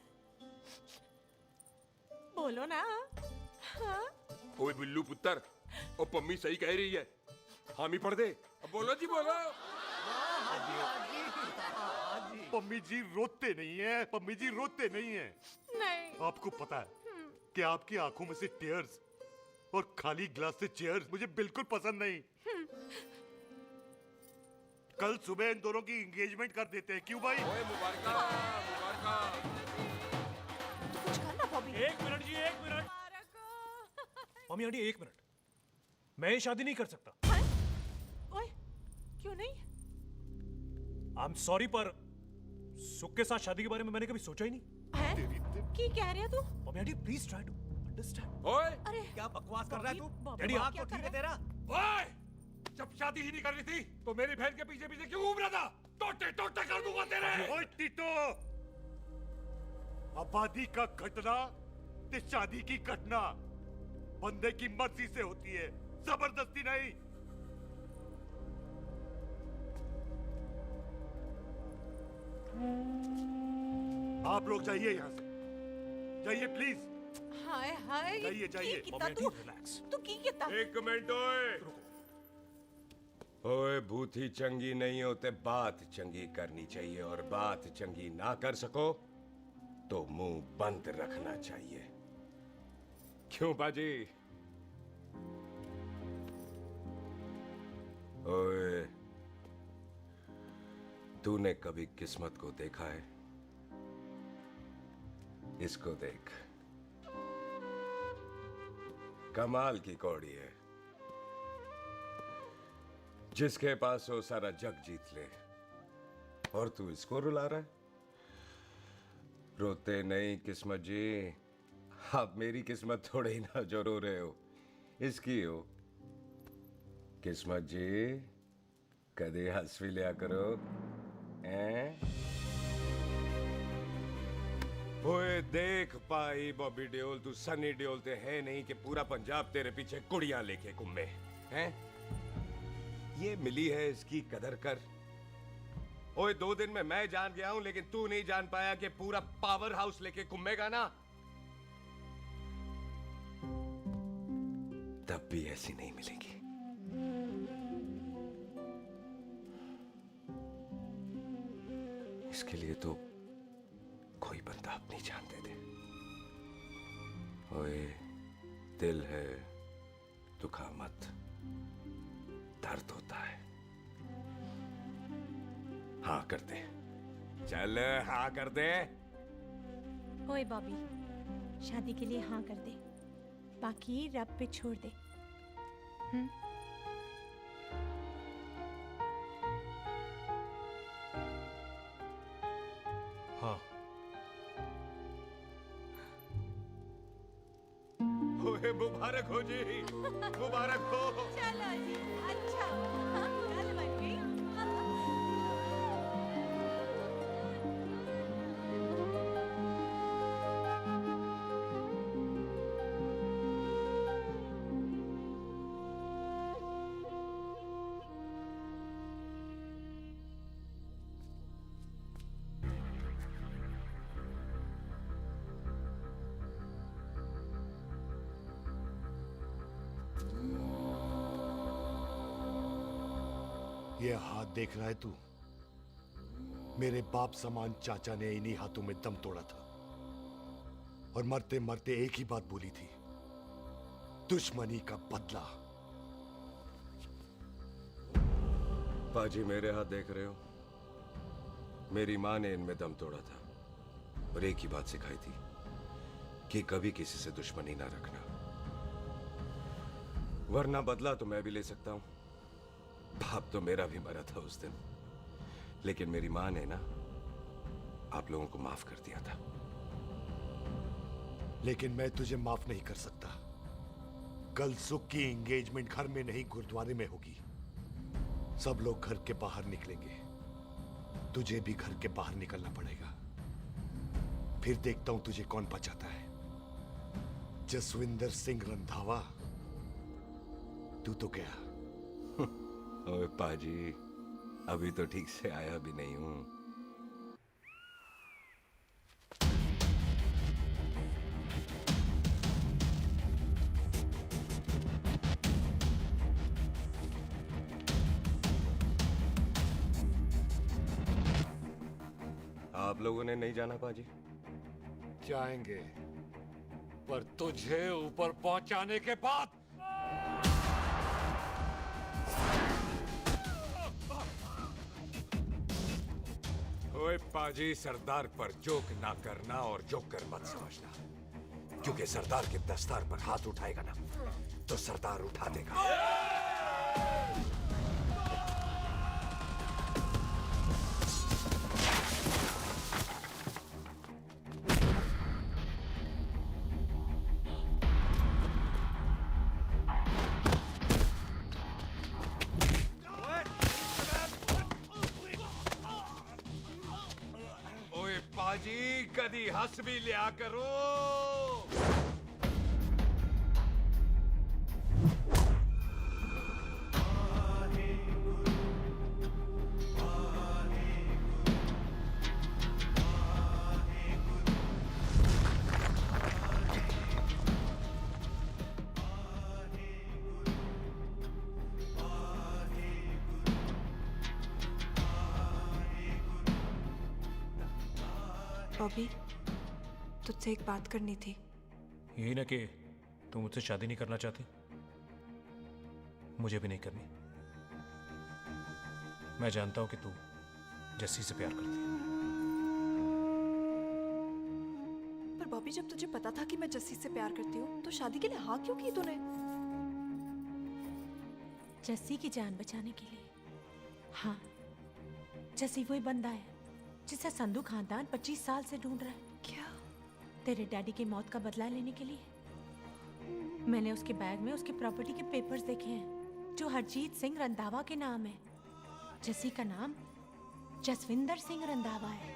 बोलो ना। हाँ? ओए बिल्लू पुत्र, ओ पम्मी सही कह रही है, हामी पढ़ दे। अब बोलो जी बोलो। पम्मी जी रोते नहीं है, पम्मी जी रोते नहीं है। नहीं। आपको पता है कि आपकी आंखों में से टीयर्स और खाली ग्लास से चेयर्स मुझे बिल्कुल पसंद नहीं। कल सुबह इन दोनों की एंगेजमेंट कर देते हैं, क्यों भाई? कुछ करना बॉबी। एक मिनट जी, एक मिनट। मम्मी आंटी एक मिनट, मैं ये शादी नहीं कर सकता। ओए क्यों नहीं? आई एम सॉरी, पर सुख के साथ शादी के बारे में मैंने कभी सोचा ही नहीं। की कह रही है तू? Mummy aunty please try to understand. ओए अरे क्या बकवास कर रहा है तू? डैडी दिमाग आप तो ठीक है तेरा? ओए, जब शादी ही नहीं करनी थी तो मेरी बहन के पीछे पीछे क्यों घूम रहा था? टोटे टोटे कर दूंगा तेरे। ओए टीटो, आबादी का घटना ते शादी की घटना बंदे की मर्जी से होती है, जबरदस्ती नहीं। आप लोग जाइए यहाँ से, जाइए प्लीज। हाय हाय। जाइए जाइए। तू की कितना? एक मिनट ओए। ओए भूती चंगी नहीं होते, बात चंगी करनी चाहिए, और बात चंगी ना कर सको तो मुंह बंद रखना चाहिए। क्यों बाजी? ओए, तूने कभी किस्मत को देखा है? इसको देख, कमाल की कौड़ी है, जिसके पास हो सारा जग जीत ले, और तू इसको रुला रहा है? रोते नहीं किस्मत जी, आप मेरी किस्मत थोड़े ही ना जो रो रहे हो, इसकी हो। किस्मत जी कदे हंस भी लिया करो, हैं? ओए देख पाई बॉबी देओल, तू सनी देओल ते है नहीं कि पूरा पंजाब तेरे पीछे कुड़ियां लेके घूमे, हैं? ये मिली है, इसकी कदर कर। ओए 2 दिन में मैं जान गया हूं, लेकिन तू नहीं जान पाया कि पूरा पावर हाउस लेके घूमेगा ना, तब भी ऐसी नहीं मिलेगी। इसके लिए तो कोई बंदा अपनी जान दे दे। ओए दिल है, दुखा मत, दर्द होता है। हाँ कर दे, चल हाँ कर दे। ओए बॉबी, शादी के लिए हाँ कर दे, बाकी रब पे छोड़ दे। हाँ। ओए मुबारक हो जी, मुबारक हो। चलो जी, अच्छा, कल बन गई। ये हाथ देख रहा है तू? मेरे बाप समान चाचा ने इन्हीं हाथों में दम तोड़ा था और मरते मरते एक ही बात बोली थी, दुश्मनी का बदला। पाजी मेरे हाथ देख रहे हो? मेरी माँ ने इनमें दम तोड़ा था और एक ही बात सिखाई थी कि कभी किसी से दुश्मनी ना रखना, वरना बदला तो मैं भी ले सकता हूं। बाप तो मेरा भी मरा था उस दिन, लेकिन मेरी माँ ने ना आप लोगों को माफ कर दिया था। लेकिन मैं तुझे माफ नहीं कर सकता। कल सुख की एंगेजमेंट घर में नहीं गुरुद्वारे में होगी। सब लोग घर के बाहर निकलेंगे, तुझे भी घर के बाहर निकलना पड़ेगा। फिर देखता हूं तुझे कौन बचाता है। जसविंदर सिंह रंधावा, तू तो गया। ओए पाजी, अभी तो ठीक से आया भी नहीं हूं। आप लोगों ने नहीं जाना पाजी? जाएंगे, पर तुझे ऊपर पहुंचाने के बाद। ओए पाजी, सरदार पर जोक ना करना और जोकर मत समझना, क्योंकि सरदार के दस्तार पर हाथ उठाएगा ना तो सरदार उठा देगा। ओए पाजी, कदी हंस भी लिया करो। बॉबी, तुझसे एक बात करनी थी। यही ना कि तू मुझसे शादी नहीं करना चाहती, मुझे भी नहीं करनी। मैं जानता हूं कि तू जस्सी से प्यार करती है। पर बॉबी, जब तुझे पता था कि मैं जस्सी से प्यार करती हूँ तो शादी के लिए हाँ क्यों की तूने? जस्सी की जान बचाने के लिए। हाँ, जस्सी वही बंदा है जिसे संधू खानदान 25 साल से ढूंढ रहा है। क्या? तेरे डैडी की मौत का बदला लेने के लिए। मैंने उसके बैग में उसके प्रॉपर्टी के पेपर्स देखे हैं जो हरजीत सिंह रंधावा के नाम है। जस्सी का नाम जसविंदर सिंह रंधावा है।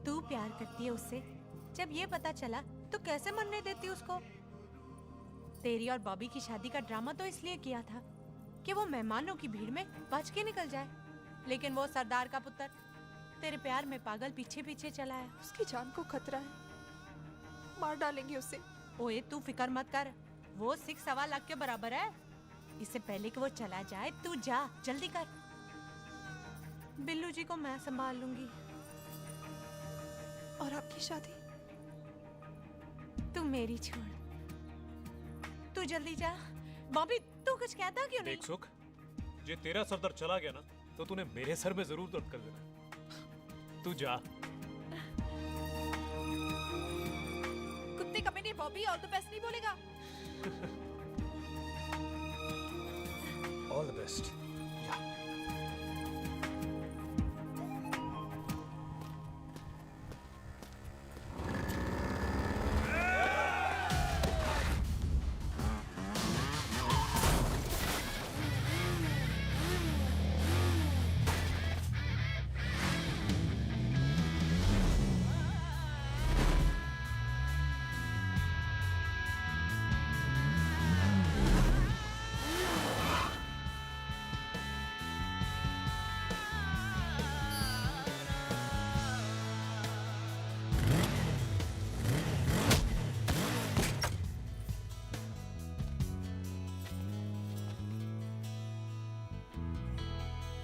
तू प्यार करती है उससे। जब ये पता चला तो कैसे मरने देती उसको? तेरी और बॉबी की शादी का ड्रामा तो इसलिए किया था कि वो मेहमानों की भीड़ में बच के निकल जाए, लेकिन वो सरदार का पुत्र तेरे प्यार में पागल पीछे पीछे चला है। उसकी जान को खतरा है, मार डालेंगे उसे। ओए, तू फिक्र मत कर, वो 6.25 लाख के बराबर है। इससे पहले कि वो चला जाए तू जा, जल्दी कर। बिल्लू जी को मैं संभाल लूंगी। और आपकी शादी? तू मेरी छोड़, तू जल्दी जा। बॉबी, तू कुछ कहता क्यों नहीं? देख सुख, जे तेरा सरदार चला गया ना तो तूने मेरे सर में जरूर दर्द कर देना। तू जा। कुत्ते कमीने बॉबी, और तो पैसे नहीं बोलेगा। All the best.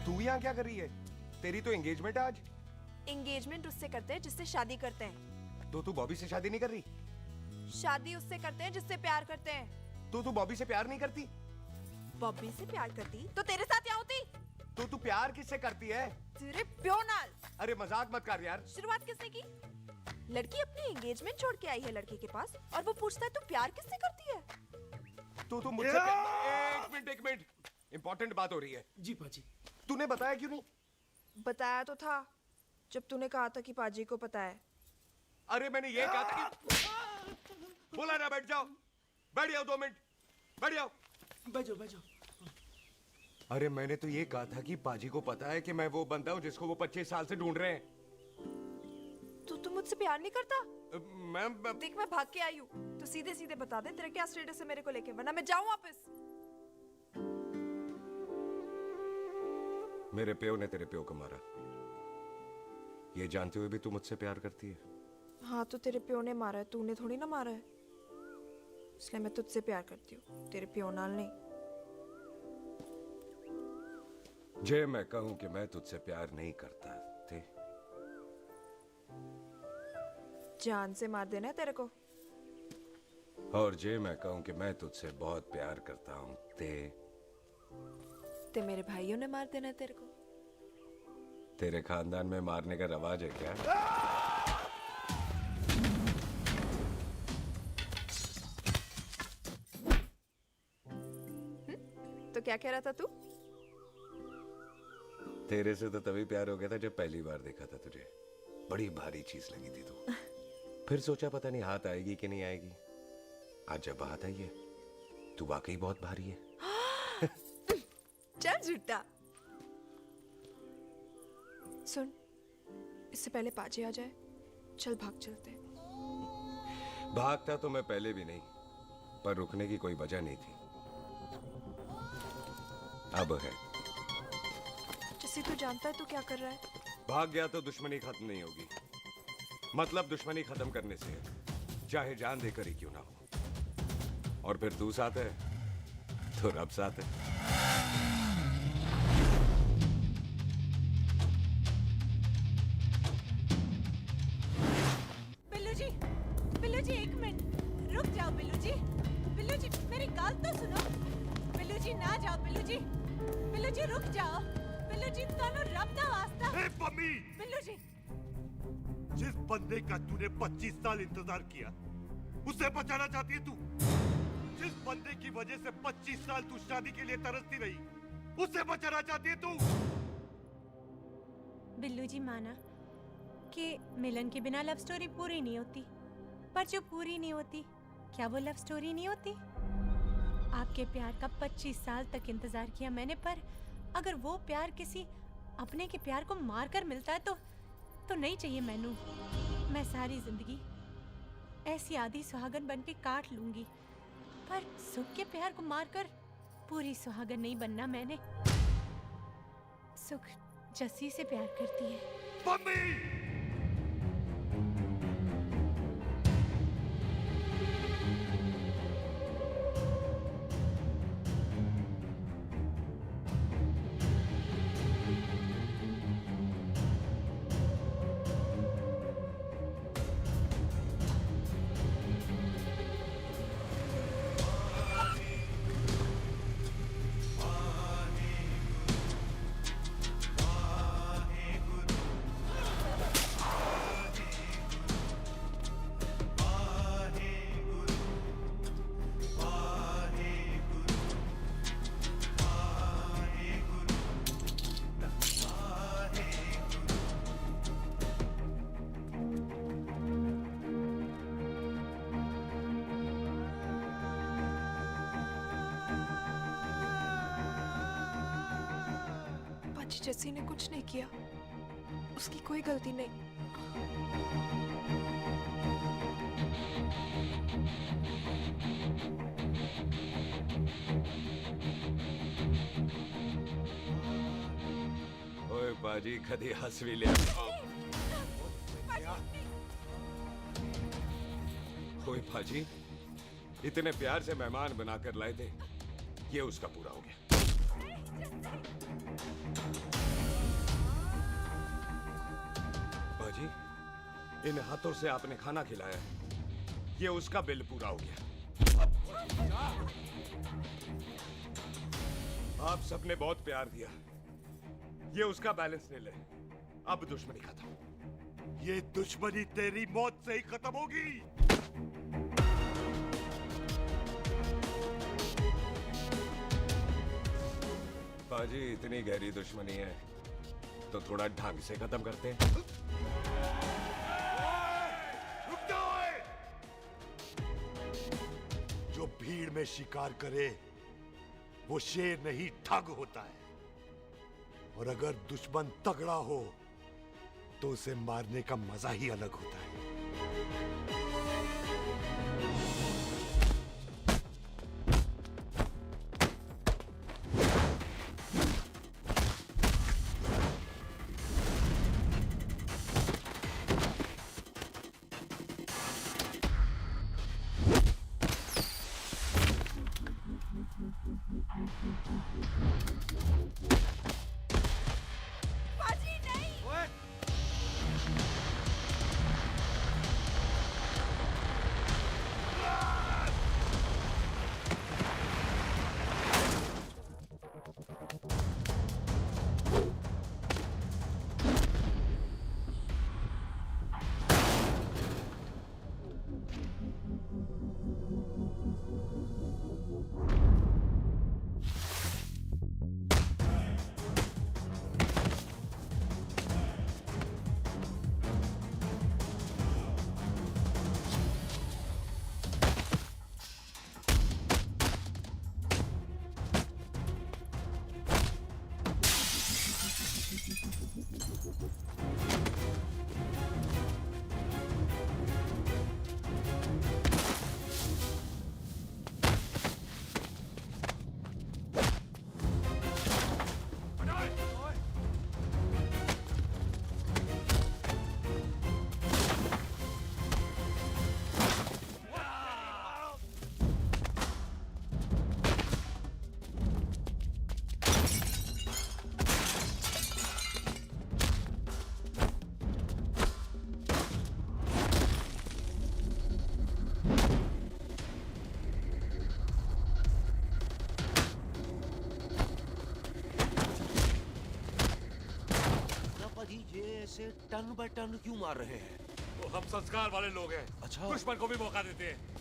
तू यहाँ क्या कर रही है? तेरी तो एंगेजमेंट है आज। एंगेजमेंट उससे करते हैं जिससे शादी करते हैं। तो तू बॉबी से शादी नहीं कर रही? शादी उससे करते हैं जिससे प्यार करते हैं। तो तू बॉबी से प्यार नहीं करती? बॉबी से प्यार करती तो तेरे साथ क्या होती? तो तू प्यार किससे करती है? तेरे प्यो नाल। अरे मजाक मत कर यार। शुरुआत किसने की? लड़की अपनी एंगेजमेंट छोड़ के आई है लड़के के पास और वो पूछता है तू प्यार किससे करती है? तो तू मुझसे एक मिनट इंपॉर्टेंट बात हो रही है। जी पाजी। तूने बताया क्यों नहीं? बताया तो था जब तूने कहा था कि पाजी को पता है। अरे मैंने ये कहा था कि बोला ना बैठ जाओ। बैठ जाओ 2 मिनट। बैठ जाओ। बैठ जाओ। अरे मैंने तो ये कहा था कि पाजी को पता है कि मैं वो बंदा हूँ जिसको वो 25 साल से ढूंढ रहे हैं। तो तू मुझसे प्यार नहीं करता? मैं देख मैं भाग के आई हूँ। तो सीधे सीधे बता दे तेरा क्या स्टेटस है मेरे को लेके, वरना मैं जाऊँ वापस। मेरे प्यो ने तेरे प्यो को मारा, ये जानते हुए भी तू मुझसे प्यार करती है? हाँ तो तेरे प्यो ने मारा है, तूने थोड़ी ना मारा है। इसलिए मैं तुझसे प्यार करती हूँ, तेरे प्यो नाल नहीं। जे मैं कहूं कि मैं तुझसे प्यार नहीं करता थे, जान से मार देना है तेरे को। और जे मैं कहूं कि मैं तुझसे बहुत प्यार करता हूं ते मेरे भाइयों ने मार देना है तेरे को। तेरे खानदान में मारने का रवाज है क्या? तो क्या कह रहा था तू? तेरे से तो तभी प्यार हो गया था जब पहली बार देखा था तुझे। बड़ी भारी चीज लगी थी तू। फिर सोचा पता नहीं हाथ आएगी कि नहीं आएगी। आज जब हाथ आई है तू वाकई बहुत भारी है। चल झूठा। सुन, इससे पहले पाजी आ जाए, चल भाग चलते हैं। भागता तो मैं पहले भी नहीं, पर रुकने की कोई वजह नहीं थी। अब है। जैसे तू जानता है तू क्या कर रहा है। भाग गया तो दुश्मनी खत्म नहीं होगी। मतलब दुश्मनी खत्म करने से है, चाहे जान देकर ही क्यों ना हो। और फिर तू साथ है तो रब साथ है। बिल्लू जी 1 मिनट रुक जाओ। बिल्लू जी मेरी बात तो सुनो। बिल्लू जी ना जाओ। बिल्लू जी रुक जाओ। बिल्लू जी तानू रब दा वास्ता। ए पम्मी, बिल्लू जी जिस बंदे का तूने 25 साल इंतजार किया उससे बचाना चाहती है तू? जिस बंदे की वजह से 25 साल तू शादी के लिए तरसती रही उससे बचाना चाहती है तू? बिल्लू जी माना कि मिलन के बिना लव स्टोरी पूरी नहीं होती, पर जो पूरी नहीं होती क्या वो लव स्टोरी नहीं होती? आपके प्यार का 25 साल तक इंतजार किया मैंने, पर अगर वो प्यार किसी अपने के प्यार को मार कर मिलता है तो नहीं चाहिए मैनू। मैं सारी जिंदगी ऐसी आधी सुहागन बन के काट लूंगी, पर सुख के प्यार को मारकर पूरी सुहागन नहीं बनना मैंने। सुख जस्सी से प्यार करती है। मम्मी! पाजी जस्सी ने कुछ नहीं किया, उसकी कोई गलती नहीं। ओए पाजी कदी हंस भी लिया। ओए पाजी इतने प्यार से मेहमान बनाकर लाए थे, ये उसका पूरा हो गया। पाजी इन हाथों से आपने खाना खिलाया है, ये उसका बिल पूरा हो गया। आप सबने बहुत प्यार दिया, ये उसका बैलेंस ले ले। अब दुश्मनी खत्म। ये दुश्मनी तेरी मौत से ही खत्म होगी। पाजी इतनी गहरी दुश्मनी है तो थोड़ा ढंग से खत्म करते हैं। रुक जाओ! जो भीड़ में शिकार करे वो शेर नहीं ठग होता है, और अगर दुश्मन तगड़ा हो तो उसे मारने का मजा ही अलग होता है। ऐसे टन बाय टन क्यों मार रहे हैं? वो हम संस्कार वाले लोग हैं। अच्छा। दुश्मन को भी मौका देते हैं।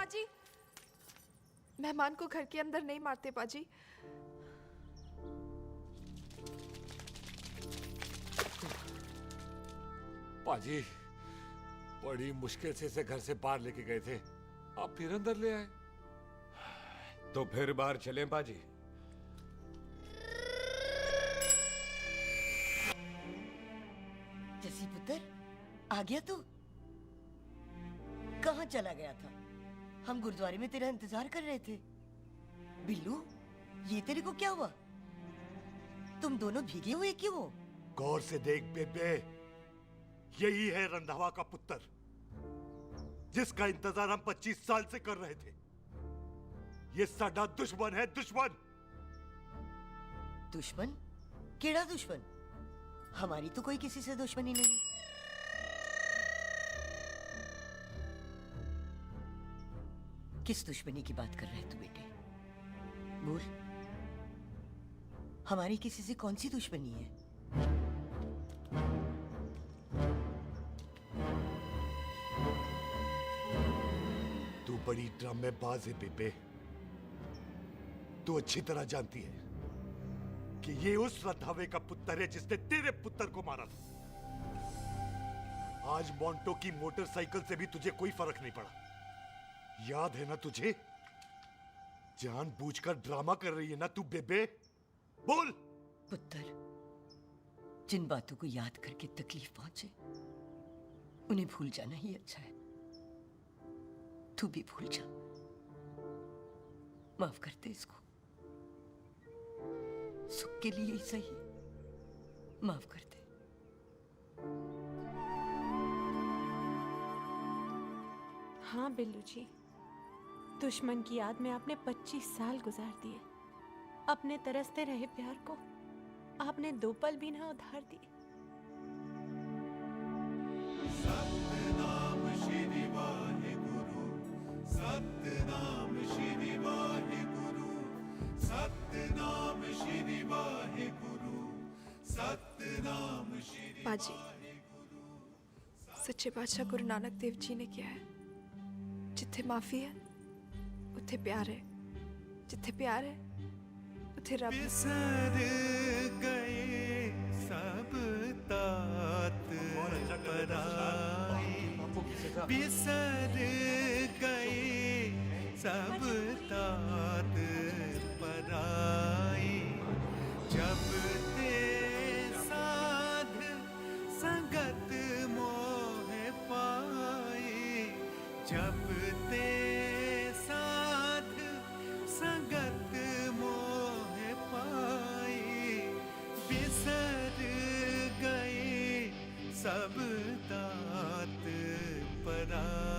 पाजी, मेहमान को घर के अंदर नहीं मारते पाजी। पाजी, बड़ी मुश्किल से इसे घर से बाहर लेके गए थे, आप फिर अंदर ले आए। तो फिर बाहर चलें पाजी। जसी पुत्र, आ गया तू? कहाँ चला गया था? हम गुरुद्वारे में तेरा इंतजार कर रहे थे। बिल्लू, ये तेरे को क्या हुआ? तुम दोनों भीगे हुए क्यों हो? गौर से देख बेबे, यही है रंधावा का पुत्र, जिसका इंतजार हम 25 साल से कर रहे थे। ये साडा दुश्मन है, दुश्मन। दुश्मन? केड़ा दुश्मन? हमारी तो कोई किसी से दुश्मनी नहीं। किस दुश्मनी की बात कर रहे तू बेटे? बोल, हमारी किसी से कौन सी दुश्मनी है? तू बड़ी ड्रामेबाज है बेबे। तू अच्छी तरह जानती है कि ये उस रंधावे का पुत्र है जिसने तेरे पुत्र को मारा था। आज मोंटो की मोटरसाइकिल से भी तुझे कोई फर्क नहीं पड़ा। याद है ना तुझे? जानबूझकर ड्रामा कर रही है ना तू बेबे? बोल। पुत्र, जिन बातों को याद करके तकलीफ पहुंचे उन्हें भूल जाना ही अच्छा है। तू भी भूल जा। माफ कर दे इसको, सुख के लिए ही सही। माफ कर दे। हाँ बिल्लू जी, दुश्मन की याद में आपने 25 साल गुजार दिए। अपने तरसते रहे प्यार को आपने 2 पल भी ना उधार दिए। सतनाम श्री वाहेगुरु, सतनाम श्री वाहेगुरु, सतनाम श्री वाहेगुरु, सतनाम श्री पाजी, सच्चे बादशाह गुरु नानक देव जी ने किया है, जिथे माफी है उथे प्यार है, जिथे प्यार है उथे रब। बिसर गए सब तात पराए, बिसर गए सब तात पराए। जब ते साध संगत मोह पाए, जब ते साध संगत मोह पाए, बिसर गए सब तात पराए।